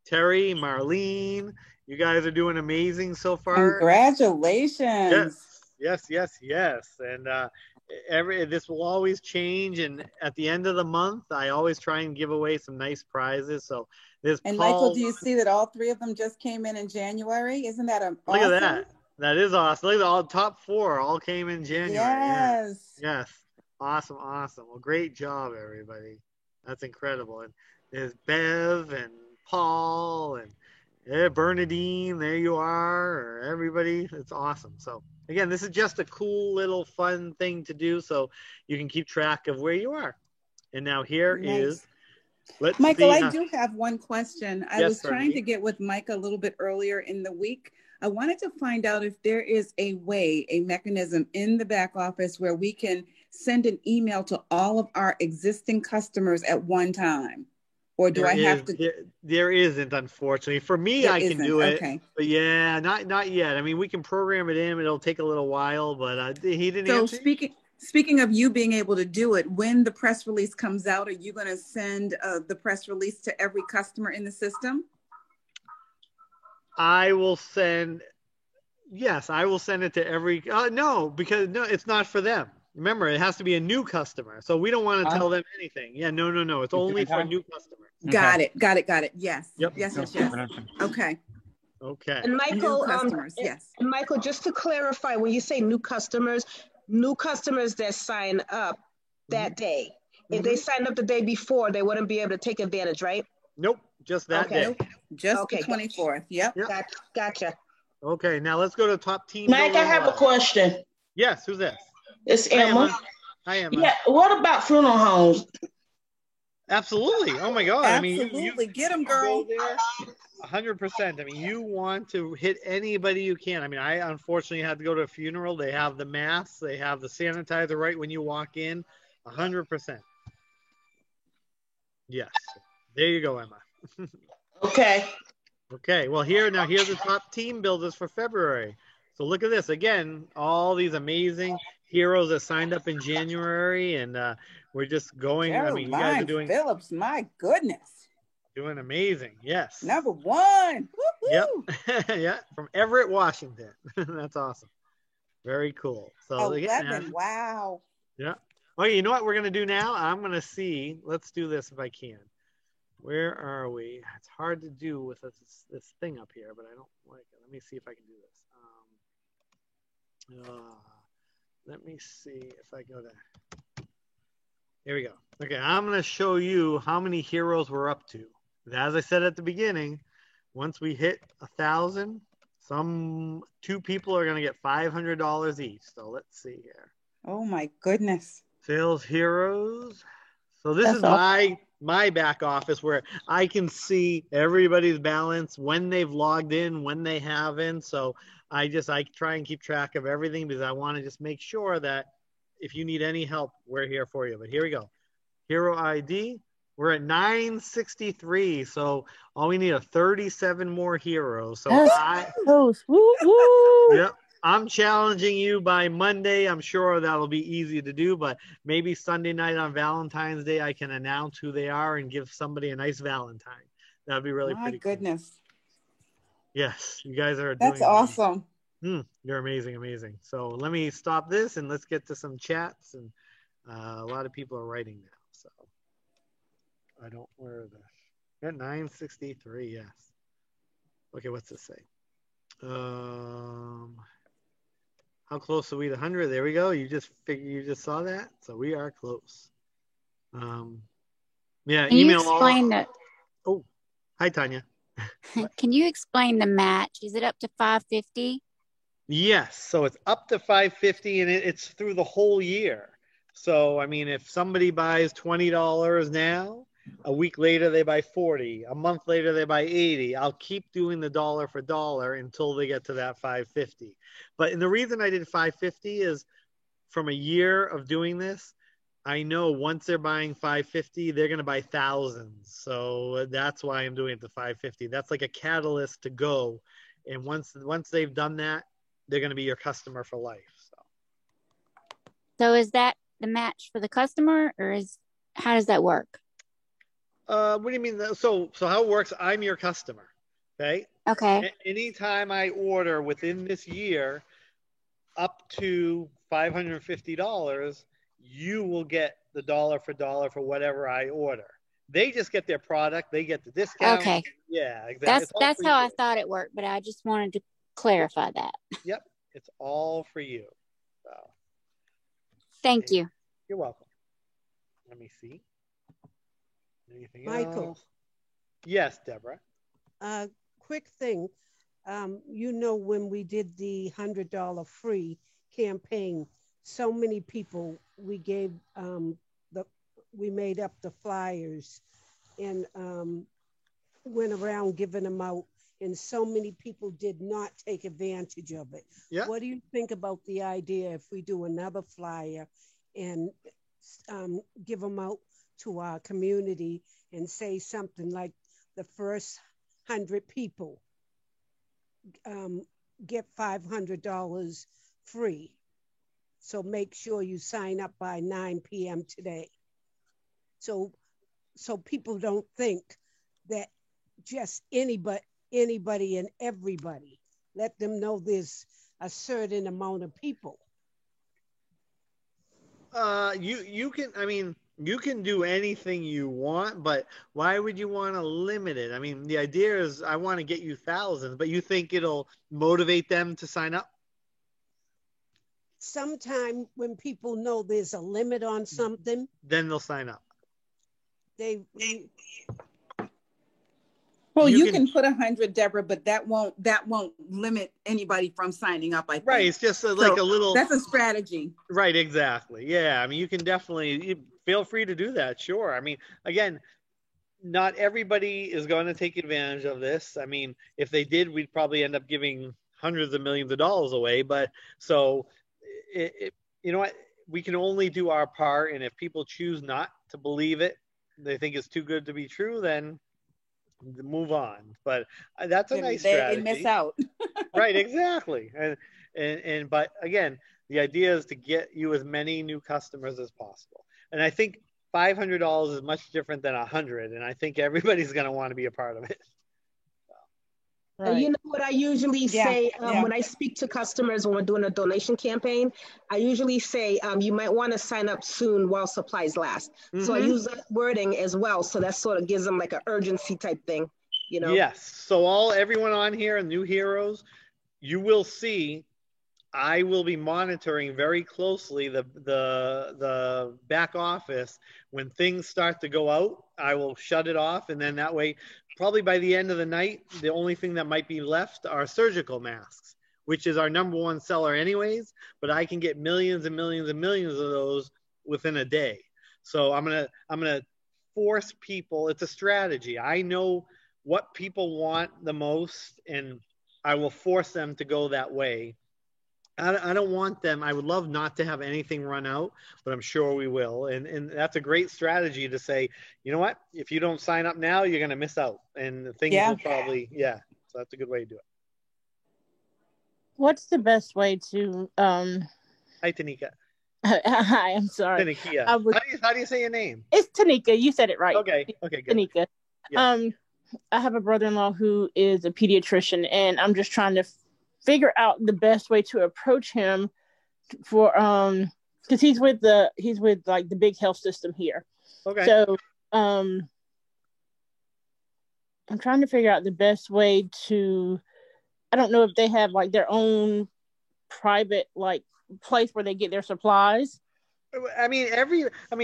Speaker 1: Terry, Marlene, you guys are doing amazing so far.
Speaker 10: Congratulations.
Speaker 1: Yes. And this will always change. And at the end of the month, I always try and give away some nice prizes. So there's
Speaker 10: And
Speaker 1: Paul.
Speaker 10: Michael, do you see that all three of them just came in January? Isn't that awesome?
Speaker 1: Look at that. That is awesome. Look at all top 4 all came in January. Yes. Awesome. Well, great job, everybody. That's incredible. And there's Bev and Paul and Bernadine. There you are. Everybody. It's awesome. So again, this is just a cool little fun thing to do so you can keep track of where you are. And now here is.
Speaker 10: Michael, I do have one question. I was trying
Speaker 1: Bernadine.
Speaker 10: to get with Mike a little bit earlier in the week. I wanted to find out if there is a mechanism in the back office where we can send an email to all of our existing customers at one time. Or do I have to?
Speaker 1: There isn't, unfortunately. For me, I can do it.
Speaker 10: Okay.
Speaker 1: But yeah, not yet. I mean, we can program it in. It'll take a little while, but he didn't answer.
Speaker 10: Speaking of you being able to do it, when the press release comes out, are you going to send the press release to every customer in the system?
Speaker 1: I will send it to every, no, it's not for them. Remember, it has to be a new customer. So we don't want to tell them anything. Yeah, no. It's only for new customers.
Speaker 10: Got it. Yes.
Speaker 1: Yep.
Speaker 10: Yes. Okay.
Speaker 14: And Michael,
Speaker 10: New customers, yes.
Speaker 14: And Michael, just to clarify, when you say new customers that sign up that day, if they signed up the day before, they wouldn't be able to take advantage, right?
Speaker 1: Nope, just that day.
Speaker 10: Just the 24th. Yep.
Speaker 14: Gotcha.
Speaker 1: Okay, now let's go to top team.
Speaker 2: Mike, I have a question.
Speaker 1: Yes, who's this?
Speaker 2: It's Emma.
Speaker 1: Hi, Emma.
Speaker 2: Yeah, what about funeral homes?
Speaker 1: Absolutely. Oh my God.
Speaker 10: Absolutely.
Speaker 1: I mean,
Speaker 10: get them, girl.
Speaker 1: 100%. I mean, you want to hit anybody you can. I mean, I unfortunately had to go to a funeral. They have the masks. They have the sanitizer right when you walk in. 100%. Yes. There you go, Emma.
Speaker 2: Okay.
Speaker 1: Okay. Well, here's the top team builders for February. So look at this. Again, all these amazing heroes that signed up in January, and we're just going.
Speaker 10: Caroline
Speaker 1: I mean, you guys are doing
Speaker 10: Phillips. My goodness.
Speaker 1: Doing amazing. Yes.
Speaker 10: Number one. Woo-hoo.
Speaker 1: Yep. Yeah. From Everett, Washington. That's awesome. Very cool. So
Speaker 10: 11. Wow.
Speaker 1: Yeah. Okay. You know what we're going to do now? I'm going to see. Let's do this if I can. Where are we? It's hard to do with this thing up here, but I don't like it. Let me see if I can do this. Let me see if I go to. Here we go. Okay, I'm going to show you how many heroes we're up to. As I said at the beginning, once we hit 1,000, two people are going to get $500 each. So let's see here.
Speaker 10: Oh my goodness.
Speaker 1: Sales heroes. So this is my back office where I can see everybody's balance, when they've logged in, when they haven't. So I try and keep track of everything because I want to just make sure that if you need any help, we're here for you. But here we go. Hero ID. We're at 963. So all we need are 37 more heroes. So Yep. I'm challenging you by Monday. I'm sure that'll be easy to do, but maybe Sunday night on Valentine's Day, I can announce who they are and give somebody a nice Valentine. That'd be really pretty cool.
Speaker 10: My goodness.
Speaker 1: Yes, you guys are
Speaker 10: That's awesome.
Speaker 1: You're amazing, amazing. So let me stop this and let's get to some chats. And a lot of people are writing now. So I don't, where are the, at 963, yes. Okay, what's this say? How close are we to 100? There we go. You just saw that. So we are close. Yeah.
Speaker 15: Can you explain that?
Speaker 1: Oh, hi, Tanya.
Speaker 15: Can you explain the match? Is it up to 550?
Speaker 1: Yes. So it's up to 550 and it's through the whole year. So, I mean, if somebody buys $20 now, a week later they buy 40, a month later they buy 80. I'll keep doing the dollar for dollar until they get to that 550. But the reason I did 550 is from a year of doing this, I know once they're buying 550, they're going to buy thousands. So that's why I'm doing it to 550. That's like a catalyst to go. And once they've done that, they're going to be your customer for life.
Speaker 15: So is that the match for the customer, or how does that work?
Speaker 1: What do you mean? So how it works, I'm your customer. Okay.
Speaker 15: Okay.
Speaker 1: Anytime I order within this year up to $550, you will get the dollar for dollar for whatever I order. They just get their product. They get the discount.
Speaker 15: Okay.
Speaker 1: Yeah, exactly.
Speaker 15: That's how I thought it worked, but I just wanted to clarify that.
Speaker 1: Yep. It's all for you. So.
Speaker 15: Thank you.
Speaker 1: You're welcome. Let me see. Anything
Speaker 14: Michael.
Speaker 1: else? Yes, Deborah.
Speaker 14: Quick thing. When we did the $100 free campaign, so many people we gave we made up the flyers and went around giving them out, and so many people did not take advantage of it.
Speaker 1: Yeah.
Speaker 14: What do you think about the idea if we do another flyer and give them out to our community and say something like the first 100 people get $500 free. So make sure you sign up by 9 p.m. today. So people don't think that just anybody and everybody. Let them know there's a certain amount of people.
Speaker 1: You can do anything you want, but why would you want to limit it? I mean, the idea is I want to get you thousands, but you think it'll motivate them to sign up?
Speaker 14: Sometime when people know there's a limit on something,
Speaker 1: then they'll sign up.
Speaker 10: Well, you can put 100, Deborah, but that won't limit anybody from signing up, I think.
Speaker 1: Right. It's just like a little.
Speaker 10: That's a strategy.
Speaker 1: Right. Exactly. Yeah. I mean, you can definitely feel free to do that. Sure. I mean, again, not everybody is going to take advantage of this. I mean, if they did, we'd probably end up giving hundreds of millions of dollars away. But so, you know what? We can only do our part. And if people choose not to believe it, they think it's too good to be true, then move on. But that's a nice strategy.
Speaker 10: They miss out.
Speaker 1: Right, exactly. And but again, the idea is to get you as many new customers as possible. And I think $500 is much different than 100, and I think everybody's going to want to be a part of it.
Speaker 11: Right. And you know what I usually say when I speak to customers when we're doing a donation campaign, I usually say you might want to sign up soon while supplies last. Mm-hmm. So I use that wording as well. So that sort of gives them like an urgency type thing, you know?
Speaker 1: Yes. So everyone on here, new heroes, you will see, I will be monitoring very closely the back office. When things start to go out, I will shut it off, and then that way, probably by the end of the night, the only thing that might be left are surgical masks, which is our #1 seller anyways, but I can get millions and millions and millions of those within a day. So I'm gonna force people. It's a strategy. I know what people want the most, and I will force them to go that way. I don't want them. I would love not to have anything run out, but I'm sure we will. And that's a great strategy to say, you know what? If you don't sign up now, you're going to miss out. And things will probably, So that's a good way to do it.
Speaker 4: What's the best way to...
Speaker 1: Hi, Tanika.
Speaker 4: Hi, I'm sorry.
Speaker 1: Tanika. How do you say your name?
Speaker 4: It's Tanika. You said it right.
Speaker 1: Okay, good.
Speaker 4: Tanika. Yes. I have a brother-in-law who is a pediatrician, and I'm just trying to figure out the best way to approach him for because he's with like the big health system here.
Speaker 1: Okay.
Speaker 4: So I'm trying to figure out the best way to, I don't know if they have like their own private like place where they get their supplies.
Speaker 1: I mean,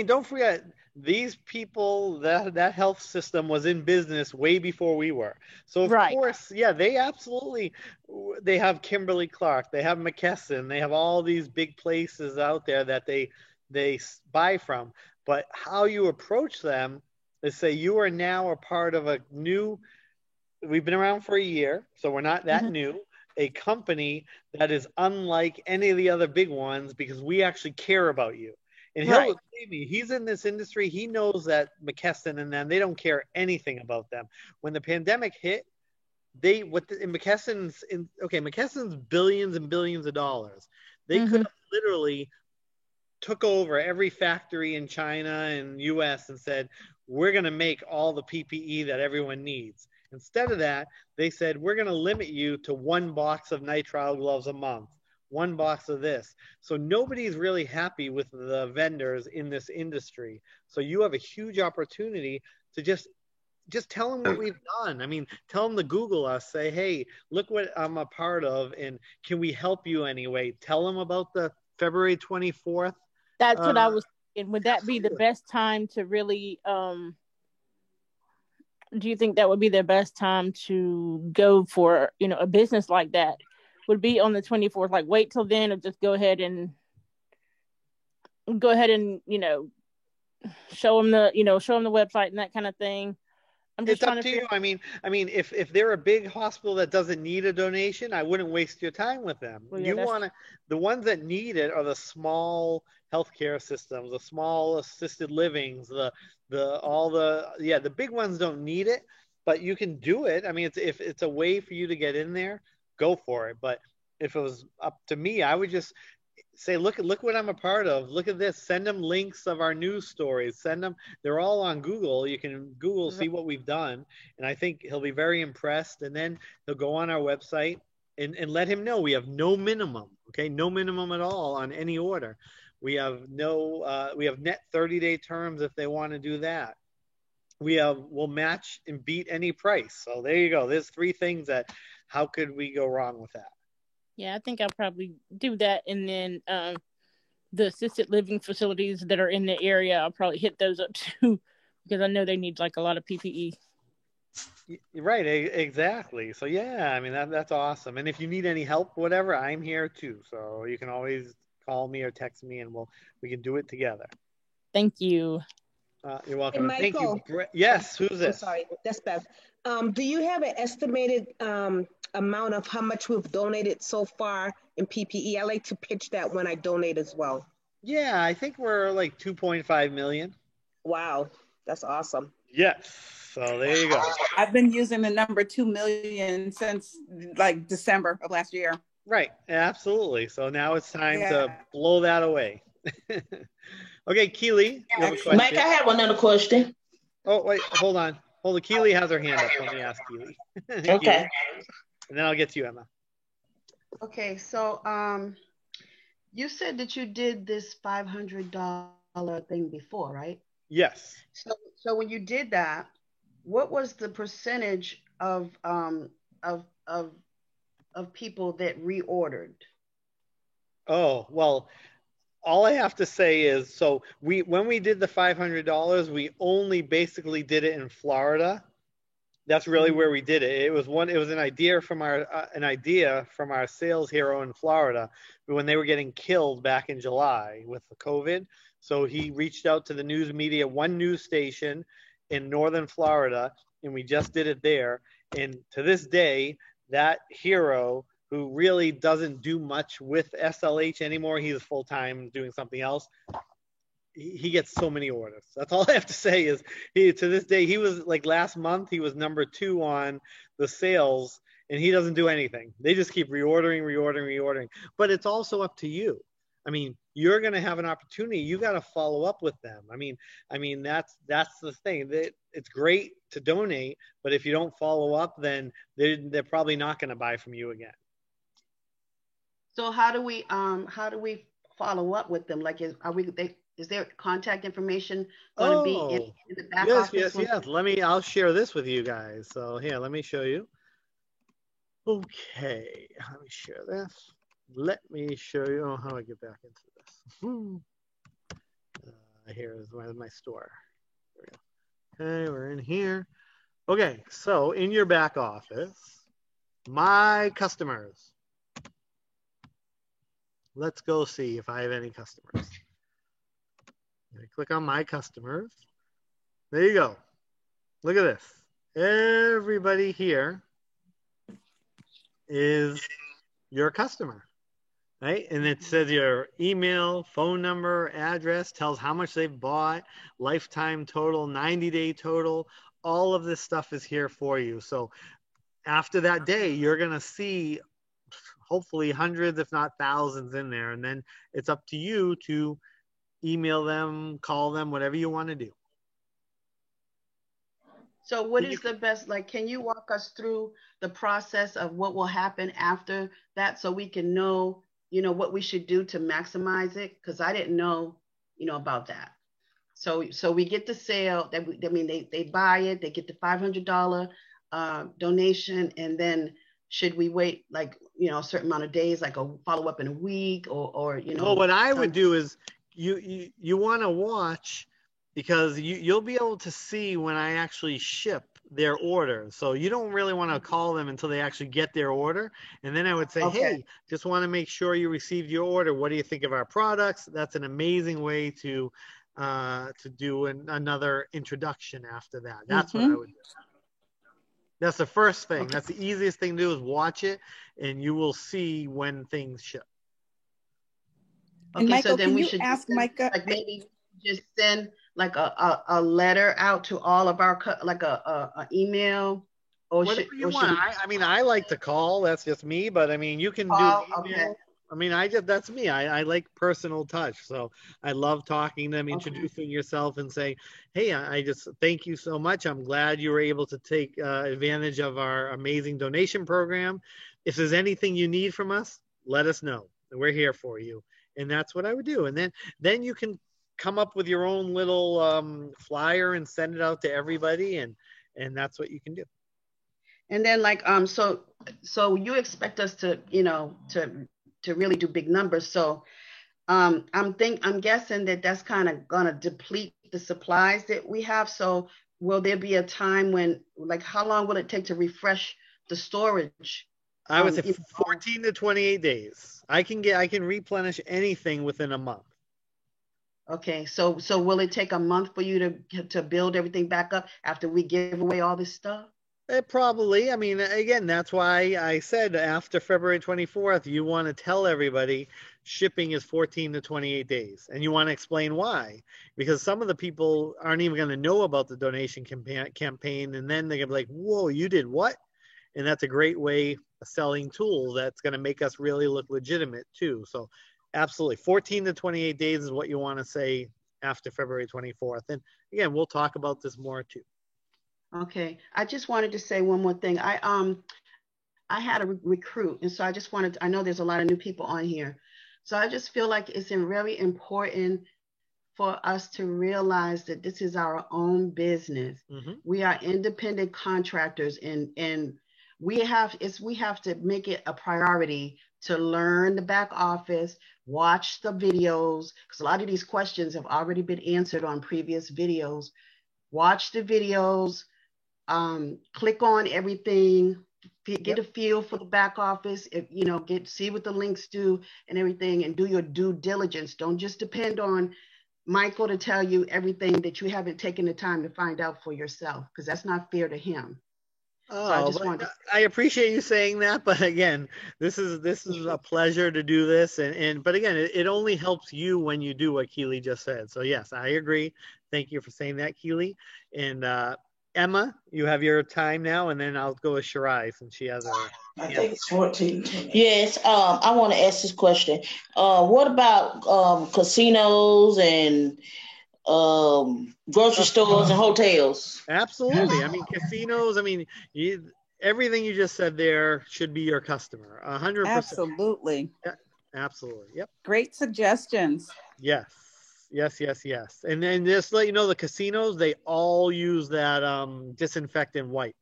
Speaker 1: don't forget, these people, that health system was in business way before we were. So of course, they absolutely, they have Kimberly-Clark, they have McKesson, they have all these big places out there that they buy from. But how you approach them is say, you are now a part of a new, we've been around for a year, so we're not that new, a company that is unlike any of the other big ones because we actually care about you. And he'll believe me, he's in this industry. He knows that McKesson and them, they don't care anything about them. When the pandemic hit, McKesson's billions and billions of dollars. They could have literally took over every factory in China and US and said, we're going to make all the PPE that everyone needs. Instead of that, they said, we're going to limit you to 1 box of nitrile gloves a month. 1 box of this. So nobody's really happy with the vendors in this industry. So you have a huge opportunity to just tell them what we've done. I mean, tell them to Google us, say, hey, look what I'm a part of, and can we help you anyway? Tell them about the February 24th.
Speaker 4: That's what I was thinking. Would that be the best time to really, do you think that would be the best time to go for, a business like that? Would be on the 24th, like wait till then, or just go ahead and show them the website and that kind of thing. I'm just
Speaker 1: it's up to you. I mean, if they're a big hospital that doesn't need a donation, I wouldn't waste your time with them. Well, the ones that need it are the small healthcare systems, the small assisted livings, the big ones don't need it, but you can do it. I mean, if it's a way for you to get in there, go for it. But if it was up to me, I would just say, look what I'm a part of. Look at this. Send them links of our news stories. Send them. They're all on Google. You can Google, see what we've done. And I think he'll be very impressed. And then he'll go on our website and let him know we have no minimum. Okay. No minimum at all on any order. We have we have net 30-day terms if they want to do that. We'll match and beat any price. So there you go. There's 3 things that, how could we go wrong with that?
Speaker 4: Yeah, I think I'll probably do that. And then the assisted living facilities that are in the area, I'll probably hit those up too, because I know they need like a lot of PPE.
Speaker 1: Right, exactly. So yeah, I mean that's awesome. And if you need any help, whatever, I'm here too. So you can always call me or text me, and we can do it together.
Speaker 4: Thank you.
Speaker 1: You're welcome.
Speaker 11: Hey,
Speaker 1: Thank
Speaker 11: Michael.
Speaker 1: you. Yes, who's this?
Speaker 11: I'm sorry, that's Beth. Do you have an estimated amount of how much we've donated so far in PPE? I like to pitch that when I donate as well.
Speaker 1: Yeah, I think we're like 2.5 million.
Speaker 11: Wow, that's awesome.
Speaker 1: Yes. So there you go.
Speaker 10: I've been using the number 2 million since like December of last year.
Speaker 1: Right. Absolutely. So now it's time to blow that away. Okay, Keely, you have a question.
Speaker 2: Mike, I have another question.
Speaker 1: Oh, wait, hold on. Keely has her hand up. Let me ask Keely.
Speaker 2: Okay.
Speaker 1: Keely. And then I'll get to you, Emma.
Speaker 12: Okay, so you said that you did this $500 thing before, right?
Speaker 1: Yes.
Speaker 12: So when you did that, what was the percentage of people that reordered?
Speaker 1: Oh, well, all I have to say is, so when we did the $500, we only basically did it in Florida. That's really where we did it. It was an idea from our sales hero in Florida when they were getting killed back in July with the COVID. So he reached out to the news media, one news station in northern Florida, and we just did it there. And to this day, that hero, who really doesn't do much with SLH anymore, he's full-time doing something else, he gets so many orders. That's all I have to say is to this day, he was like last month, he was number 2 on the sales, and he doesn't do anything. They just keep reordering. But it's also up to you. I mean, you're going to have an opportunity. You got to follow up with them. I mean, that's the thing. It's great to donate, but if you don't follow up, then they're probably not going to buy from you again.
Speaker 12: So how do we follow up with them? Like, is there contact information going to be in the back office?
Speaker 1: Yes. I'll share this with you guys. So here, let me show you. Okay, let me share this. Let me show you how I get back into this. Here is my store. There we go. Okay, we're in here. Okay, so in your back office, my customers. Let's go see if I have any customers. Click on my customers. There you go. Look at this. Everybody here is your customer, right? And it says your email, phone number, address, tells how much they've bought, lifetime total, 90-day total. All of this stuff is here for you. So after that day, you're going to see hopefully hundreds, if not thousands in there. And then it's up to you to email them, call them, whatever you want to do.
Speaker 12: So what is the best, like, can you walk us through the process of what will happen after that so we can know, what we should do to maximize it? Because I didn't know, about that. So we get the sale, they buy it, they get the $500 donation, and then should we wait like, a certain amount of days, like a follow-up in a week or
Speaker 1: Well, what I would do is you want to watch, because you'll be able to see when I actually ship their order. So you don't really want to call them until they actually get their order. And then I would say, hey, just want to make sure you received your order. What do you think of our products? That's an amazing way to do another introduction after that. That's what I would do. That's the first thing. That's the easiest thing to do, is watch it, and you will see when things ship.
Speaker 10: And Michael, so then we should ask Micah,
Speaker 12: like maybe just send like a letter out to all of our like a email, or
Speaker 1: whatever you want. I mean, I like to call. That's just me. But I mean, you can do email. Okay. I mean, that's me. I like personal touch. So I love talking to them, introducing yourself, and saying, hey, I just thank you so much. I'm glad you were able to take advantage of our amazing donation program. If there's anything you need from us, let us know. We're here for you. And that's what I would do. And then you can come up with your own little flyer and send it out to everybody. And that's what you can do.
Speaker 12: And then like, so you expect us to, to really do big numbers. So I'm guessing that's kind of going to deplete the supplies that we have. So will there be a time when, like, how long will it take to refresh the storage?
Speaker 1: I would say 14 to 28 days. I can replenish anything within a month.
Speaker 12: Okay, so will it take a month for you to build everything back up after we give away all this stuff?
Speaker 1: Probably. I mean, again, that's why I said after February 24th, you want to tell everybody shipping is 14 to 28 days. And you want to explain why. Because some of the people aren't even going to know about the donation campaign. And then they're going to be like, whoa, you did what? And that's a great way of selling tool that's going to make us really look legitimate too. So absolutely. 14 to 28 days is what you want to say after February 24th. And again, we'll talk about this more too.
Speaker 12: Okay, I just wanted to say one more thing. I had a recruit, and so I just wanted to, I know there's a lot of new people on here, so I just feel like it's very important for us to realize that this is our own business.
Speaker 1: Mm-hmm.
Speaker 12: We are independent contractors, and we have to make it a priority to learn the back office, watch the videos, because a lot of these questions have already been answered on previous videos. Watch the videos. Click on everything, get a feel for the back office, see what the links do and everything, and do your due diligence. Don't just depend on Michael to tell you everything that you haven't taken the time to find out for yourself, because that's not fair to him.
Speaker 1: Oh, so I appreciate you saying that, but again, this is a pleasure to do this, but again, it only helps you when you do what Keely just said. So yes, I agree. Thank you for saying that, Keely. And Emma, you have your time now, and then I'll go with Shirai since she has
Speaker 2: I think it's 14. Yes, I want to ask this question. What about casinos and grocery stores and hotels?
Speaker 1: Absolutely. I mean, casinos, everything you just said there should be your customer. 100%.
Speaker 10: Absolutely.
Speaker 1: Yeah, absolutely. Yep.
Speaker 10: Great suggestions.
Speaker 1: Yes. And then just to let you know, the casinos, they all use that disinfectant wipe,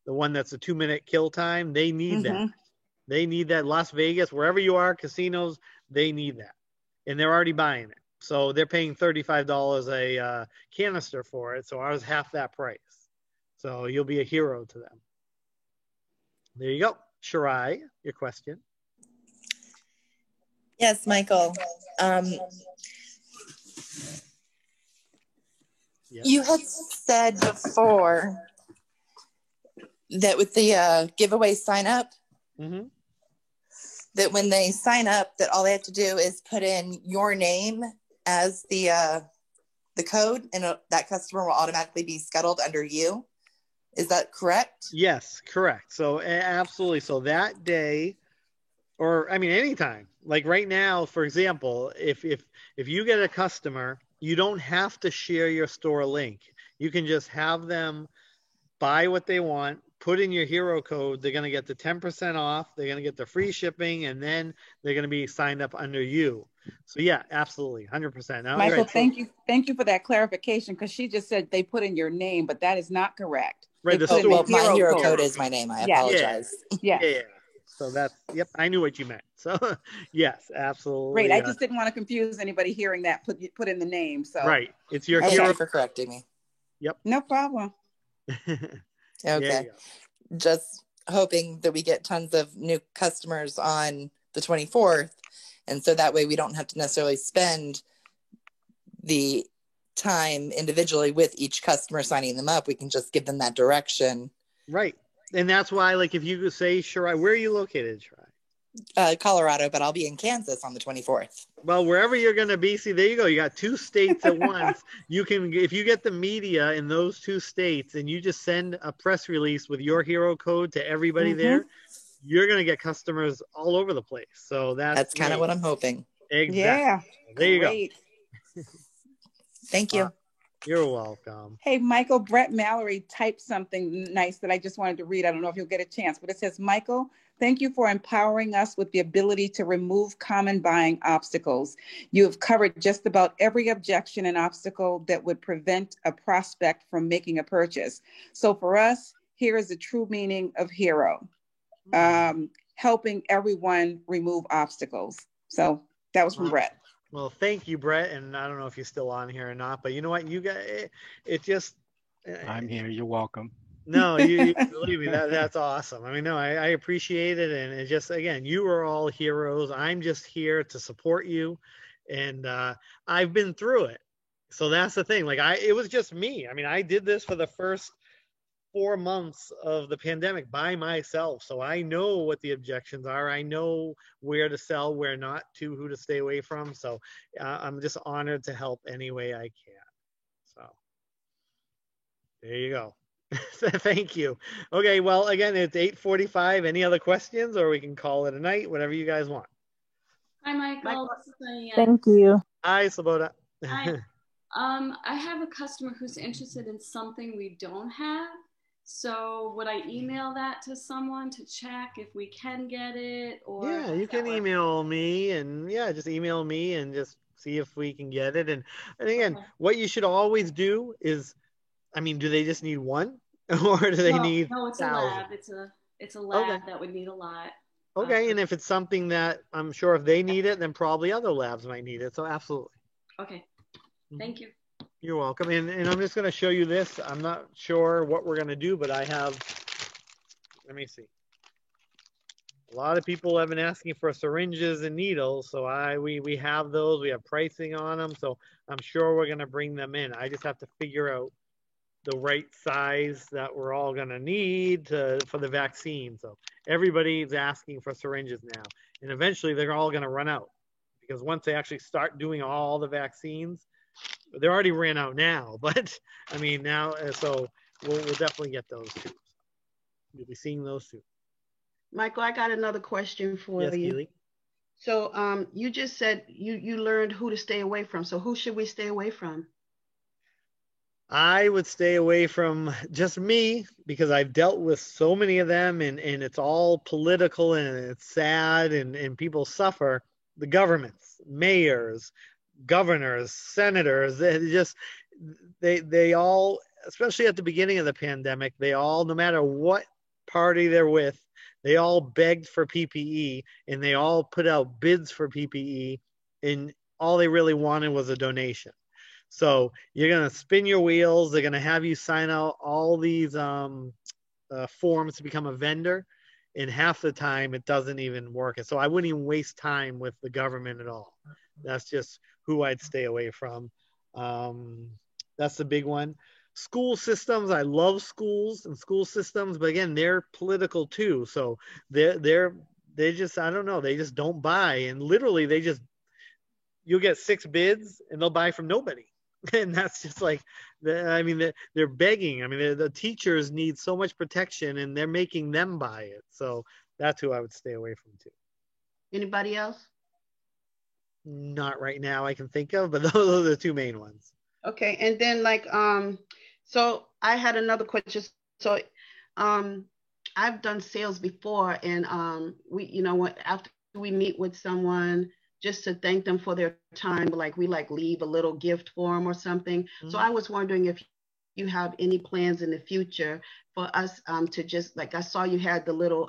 Speaker 1: the one that's a 2-minute kill time. They need that. They need that. Las Vegas, wherever you are, casinos, they need that, and they're already buying it. So they're paying $35 a canister for it. So ours half that price. So you'll be a hero to them. There you go. Shirai, your question.
Speaker 5: Yes, Michael. You had said before that with the giveaway sign up, that when they sign up, that all they have to do is put in your name as the code, and that customer will automatically be scheduled under you. Is that correct?
Speaker 1: Yes, correct. So absolutely. So that day, or anytime, like right now, for example, if you get a customer, you don't have to share your store link. You can just have them buy what they want, put in your hero code. They're going to get the 10% off. They're going to get the free shipping, and then they're going to be signed up under you. So yeah, absolutely. 100%. Now,
Speaker 10: Michael,
Speaker 1: right,
Speaker 10: thank you for that clarification, because she just said they put in your name, but that is not correct.
Speaker 1: Right.
Speaker 5: My hero code is my name. I apologize.
Speaker 10: Yeah.
Speaker 1: So I knew what you meant. So yes, absolutely.
Speaker 10: Great. I just didn't want to confuse anybody hearing that put in the name. So
Speaker 1: right. It's your
Speaker 5: hero. Thank you for correcting me.
Speaker 1: Yep.
Speaker 10: No problem.
Speaker 5: Okay. Just hoping that we get tons of new customers on the 24th. And so that way we don't have to necessarily spend the time individually with each customer signing them up. We can just give them that direction.
Speaker 1: Right. And that's why, like, if you say, Shirai, where are you located, Shirai?
Speaker 5: Colorado, but I'll be in Kansas on the 24th.
Speaker 1: Well, wherever you're going to be, see, there you go. You got 2 states at once. You can, if you get the media in those 2 states and you just send a press release with your hero code to everybody there, you're going to get customers all over the place. So that's
Speaker 5: kind of what I'm hoping.
Speaker 1: Exactly.
Speaker 10: Yeah.
Speaker 1: There you go.
Speaker 5: Thank you.
Speaker 1: You're welcome.
Speaker 10: Hey, Michael, Brett Mallory typed something nice that I just wanted to read. I don't know if you'll get a chance, but it says, Michael, thank you for empowering us with the ability to remove common buying obstacles. You have covered just about every objection and obstacle that would prevent a prospect from making a purchase. So for us, here is the true meaning of hero, helping everyone remove obstacles. So that was from Brett.
Speaker 1: Well, thank you, Brett. And I don't know if you're still on here or not, but you know what? You got it. Just
Speaker 6: I'm here. You're welcome.
Speaker 1: No, you believe me, that's awesome. I mean, no, I appreciate it. And it just, again, you are all heroes. I'm just here to support you. And I've been through it. So that's the thing. Like it was just me. I mean, I did this for the first 4 months of the pandemic by myself. So I know what the objections are. I know where to sell, where not to, who to stay away from. So I'm just honored to help any way I can. So there you go. Thank you. Okay, well, again, it's 8:45. Any other questions, or we can call it a night, whatever you guys want.
Speaker 22: Hi, Michael.
Speaker 4: Thank you.
Speaker 1: Hi, Sloboda.
Speaker 22: Hi. I have a customer who's interested in something we don't have. So would I email that to someone to check if we can get it? Or
Speaker 1: yeah, you can email me, and just email me and just see if we can get it. And again, what you should always do is, I mean, do they just need one, or do they need?
Speaker 22: No, it's 1,000? A lab. It's a lab that would need a lot.
Speaker 1: Okay, and if it's something that I'm sure if they need it, then probably other labs might need it. So absolutely.
Speaker 22: Okay, thank you.
Speaker 1: You're welcome. And I'm just going to show you this. I'm not sure what we're going to do, but I have. Let me see. A lot of people have been asking for syringes and needles, so we have those. We have pricing on them, so I'm sure we're going to bring them in. I just have to figure out the right size that we're all going to need for the vaccine. So everybody's asking for syringes now, and eventually they're all going to run out, because once they actually start doing all the vaccines, they already ran out now, but I mean now, so we'll definitely get those too. You'll be seeing those too.
Speaker 12: Michael, I got another question for you.
Speaker 1: Keely.
Speaker 12: So you just said you learned who to stay away from. So who should we stay away from?
Speaker 1: I would stay away from just me, because I've dealt with so many of them, and it's all political, and it's sad, and people suffer. The governments, mayors, governors, senators, they all, especially at the beginning of the pandemic, they all, no matter what party they're with, they all begged for PPE, and they all put out bids for PPE, and all they really wanted was a donation. So you're going to spin your wheels. They're going to have you sign out all these forms to become a vendor. And half the time it doesn't even work. And so I wouldn't even waste time with the government at all. That's just who I'd stay away from. That's the big one. School systems. I love schools and school systems, but again, they're political too. So they just, I don't know. They just don't buy. And literally you'll get 6 bids and they'll buy from nobody. And that's just like, they're begging. I mean, the teachers need so much protection, and they're making them buy it. So that's who I would stay away from too.
Speaker 12: Anybody else?
Speaker 1: Not right now I can think of, but those are the 2 main ones.
Speaker 12: Okay, and then so I had another question. So I've done sales before, and after we meet with someone, just to thank them for their time, we leave a little gift for them or something. Mm-hmm. So I was wondering if you have any plans in the future for us to just, I saw you had the little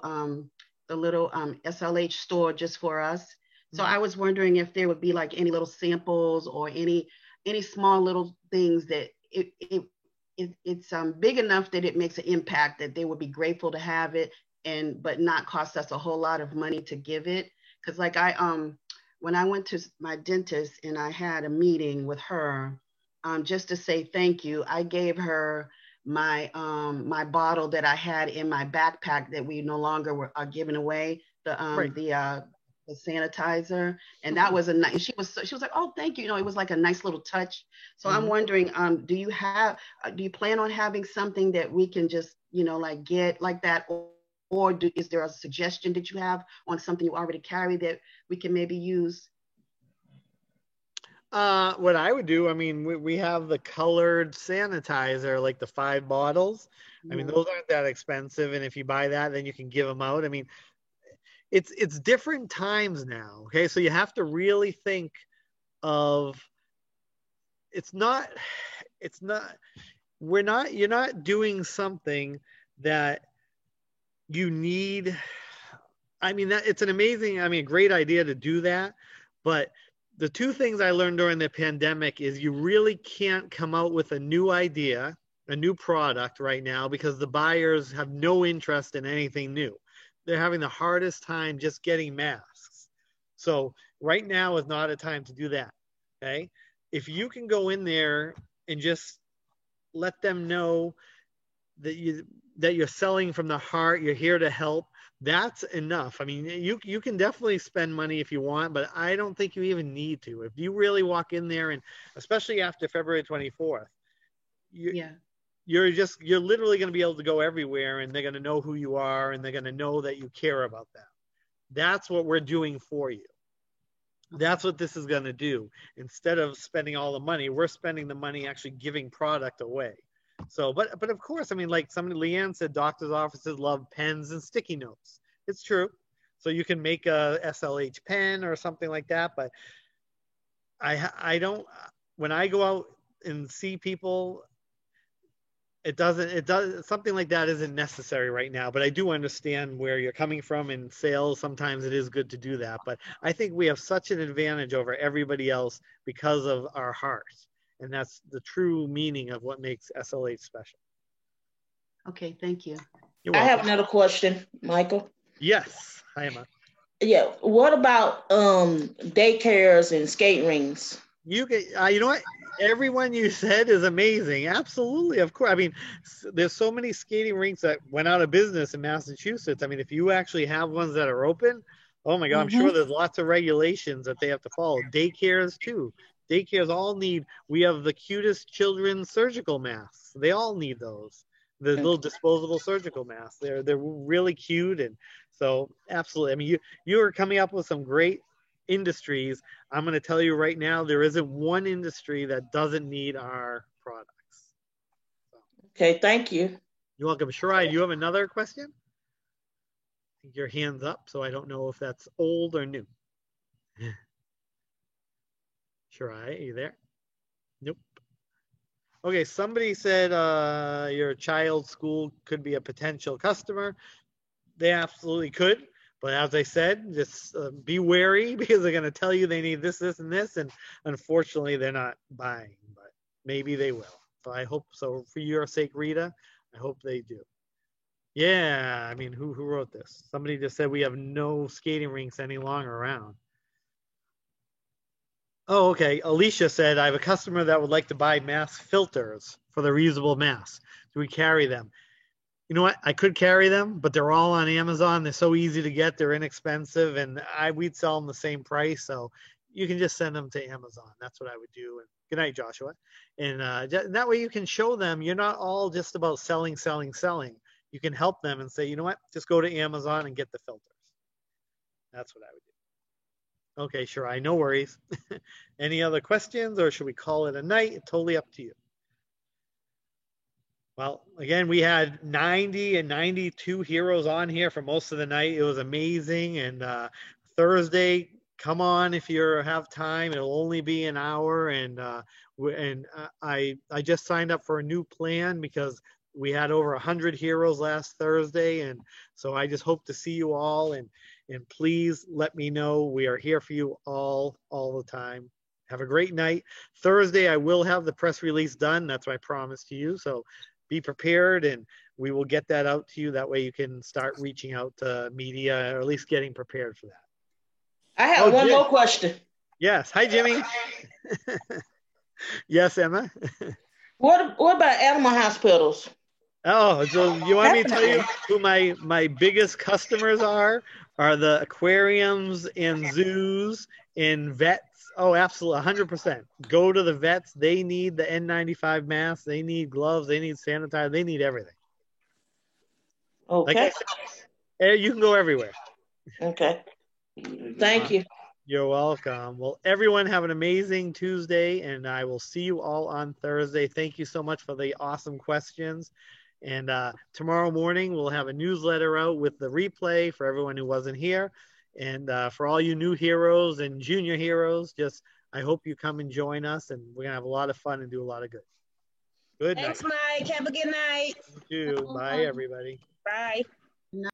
Speaker 12: SLH store just for us. So I was wondering if there would be any little samples or any small little things that it's big enough that it makes an impact, that they would be grateful to have it, but not cost us a whole lot of money to give it. Because when I went to my dentist and I had a meeting with her, just to say thank you, I gave her my bottle that I had in my backpack that we no longer are giving away, the sanitizer, and that was a nice. She was like, oh, thank you. It was like a nice little touch. So I'm wondering, do you plan on having something that we can just get like that? Or is there a suggestion that you have on something you already carry that we can maybe use?
Speaker 1: What I would do, we have the colored sanitizer, like the 5 bottles. Those aren't that expensive. And if you buy that, then you can give them out. It's different times now. Okay. So you have to really think of, you're not doing something that you need. It's an amazing, a great idea to do that. But the 2 things I learned during the pandemic is you really can't come out with a new idea a new product right now because the buyers have no interest in anything new. They're having the hardest time just getting masks. So right now is not a time to do that. Okay. If you can go in there and just let them know that you're selling from the heart, you're here to help, that's enough. I mean, you can definitely spend money if you want, but I don't think you even need to. If you really walk in there, and especially after February 24th, you're literally going to be able to go everywhere, and they're going to know who you are, and they're going to know that you care about them. That's what we're doing for you. That's what this is going to do. Instead of spending all the money, we're spending the money actually giving product away. So, but of course, I mean, like Leanne said, doctors' offices love pens and sticky notes. It's true. So you can make a SLH pen or something like that. But I don't, when I go out and see people, something like that isn't necessary right now. But I do understand where you're coming from in sales. Sometimes it is good to do that. But I think we have such an advantage over everybody else because of our heart. And that's the true meaning of what makes SLH special.
Speaker 12: Okay, thank you.
Speaker 2: I have another question, Michael.
Speaker 1: Yes, hi, Emma.
Speaker 2: Yeah, what about daycares and skate rings?
Speaker 1: You know what? Everyone you said is amazing. Absolutely, of course. I mean, there's so many skating rinks that went out of business in Massachusetts. I mean, if you actually have ones that are open, oh my God, I'm sure there's lots of regulations that they have to follow. Daycares too. Daycares all need, we have the cutest children's surgical masks. They all need those. The little disposable surgical masks. They're really cute. And so absolutely. I mean, you are coming up with some great industries. I'm going to tell you right now, there isn't one industry that doesn't need our products. So.
Speaker 2: Okay, thank you.
Speaker 1: You're welcome. Shirai, do you have another question? I think your hand's up, so I don't know if that's old or new. Shirai, are you there? Nope. Okay, somebody said your child's school could be a potential customer. They absolutely could. But as I said, just be wary because they're going to tell you they need this, this, and this. And unfortunately, they're not buying. But maybe they will. So I hope so. For your sake, Rita, I hope they do. Yeah, I mean, who wrote this? Somebody just said we have no skating rinks any longer around. Oh, okay. Alicia said, I have a customer that would like to buy mask filters for the reusable masks. Do we carry them? You know what? I could carry them, but they're all on Amazon. They're so easy to get. They're inexpensive, and we'd sell them the same price. So you can just send them to Amazon. That's what I would do. And good night, Joshua. And that way you can show them you're not all just about selling. You can help them and say, you know what? Just go to Amazon and get the filters. That's what I would do. Okay, sure. No worries. Any other questions, or should we call it a night? Totally up to you. Well, again, we had 90 and 92 heroes on here for most of the night. It was amazing. And Thursday, come on if you have time. It'll only be an hour. And I just signed up for a new plan because we had over 100 heroes last Thursday. And so I just hope to see you all. And please let me know. We are here for you all the time. Have a great night. Thursday, I will have the press release done. That's my promise to you. So be prepared, and we will get that out to you. That way you can start reaching out to media, or at least getting prepared for that.
Speaker 2: I have one more question.
Speaker 1: Yes. Hi, Jimmy. Yes, Emma.
Speaker 2: What about animal hospitals?
Speaker 1: Oh, so you want me to tell you who my biggest customers are? Are the aquariums and zoos and vets. Oh, absolutely, 100%. Go to the vets. They need the N95 masks. They need gloves. They need sanitizer. They need everything.
Speaker 2: Okay.
Speaker 1: Like I said, you can go everywhere.
Speaker 2: Okay. Thank you.
Speaker 1: You're welcome. Well, everyone have an amazing Tuesday, and I will see you all on Thursday. Thank you so much for the awesome questions. And tomorrow morning, we'll have a newsletter out with the replay for everyone who wasn't here. And for all you new heroes and junior heroes, I hope you come and join us, and we're going to have a lot of fun and do a lot of good. Good night.
Speaker 11: Thanks, Mike. Have a good night.
Speaker 1: You too. Bye, everybody.
Speaker 11: Bye.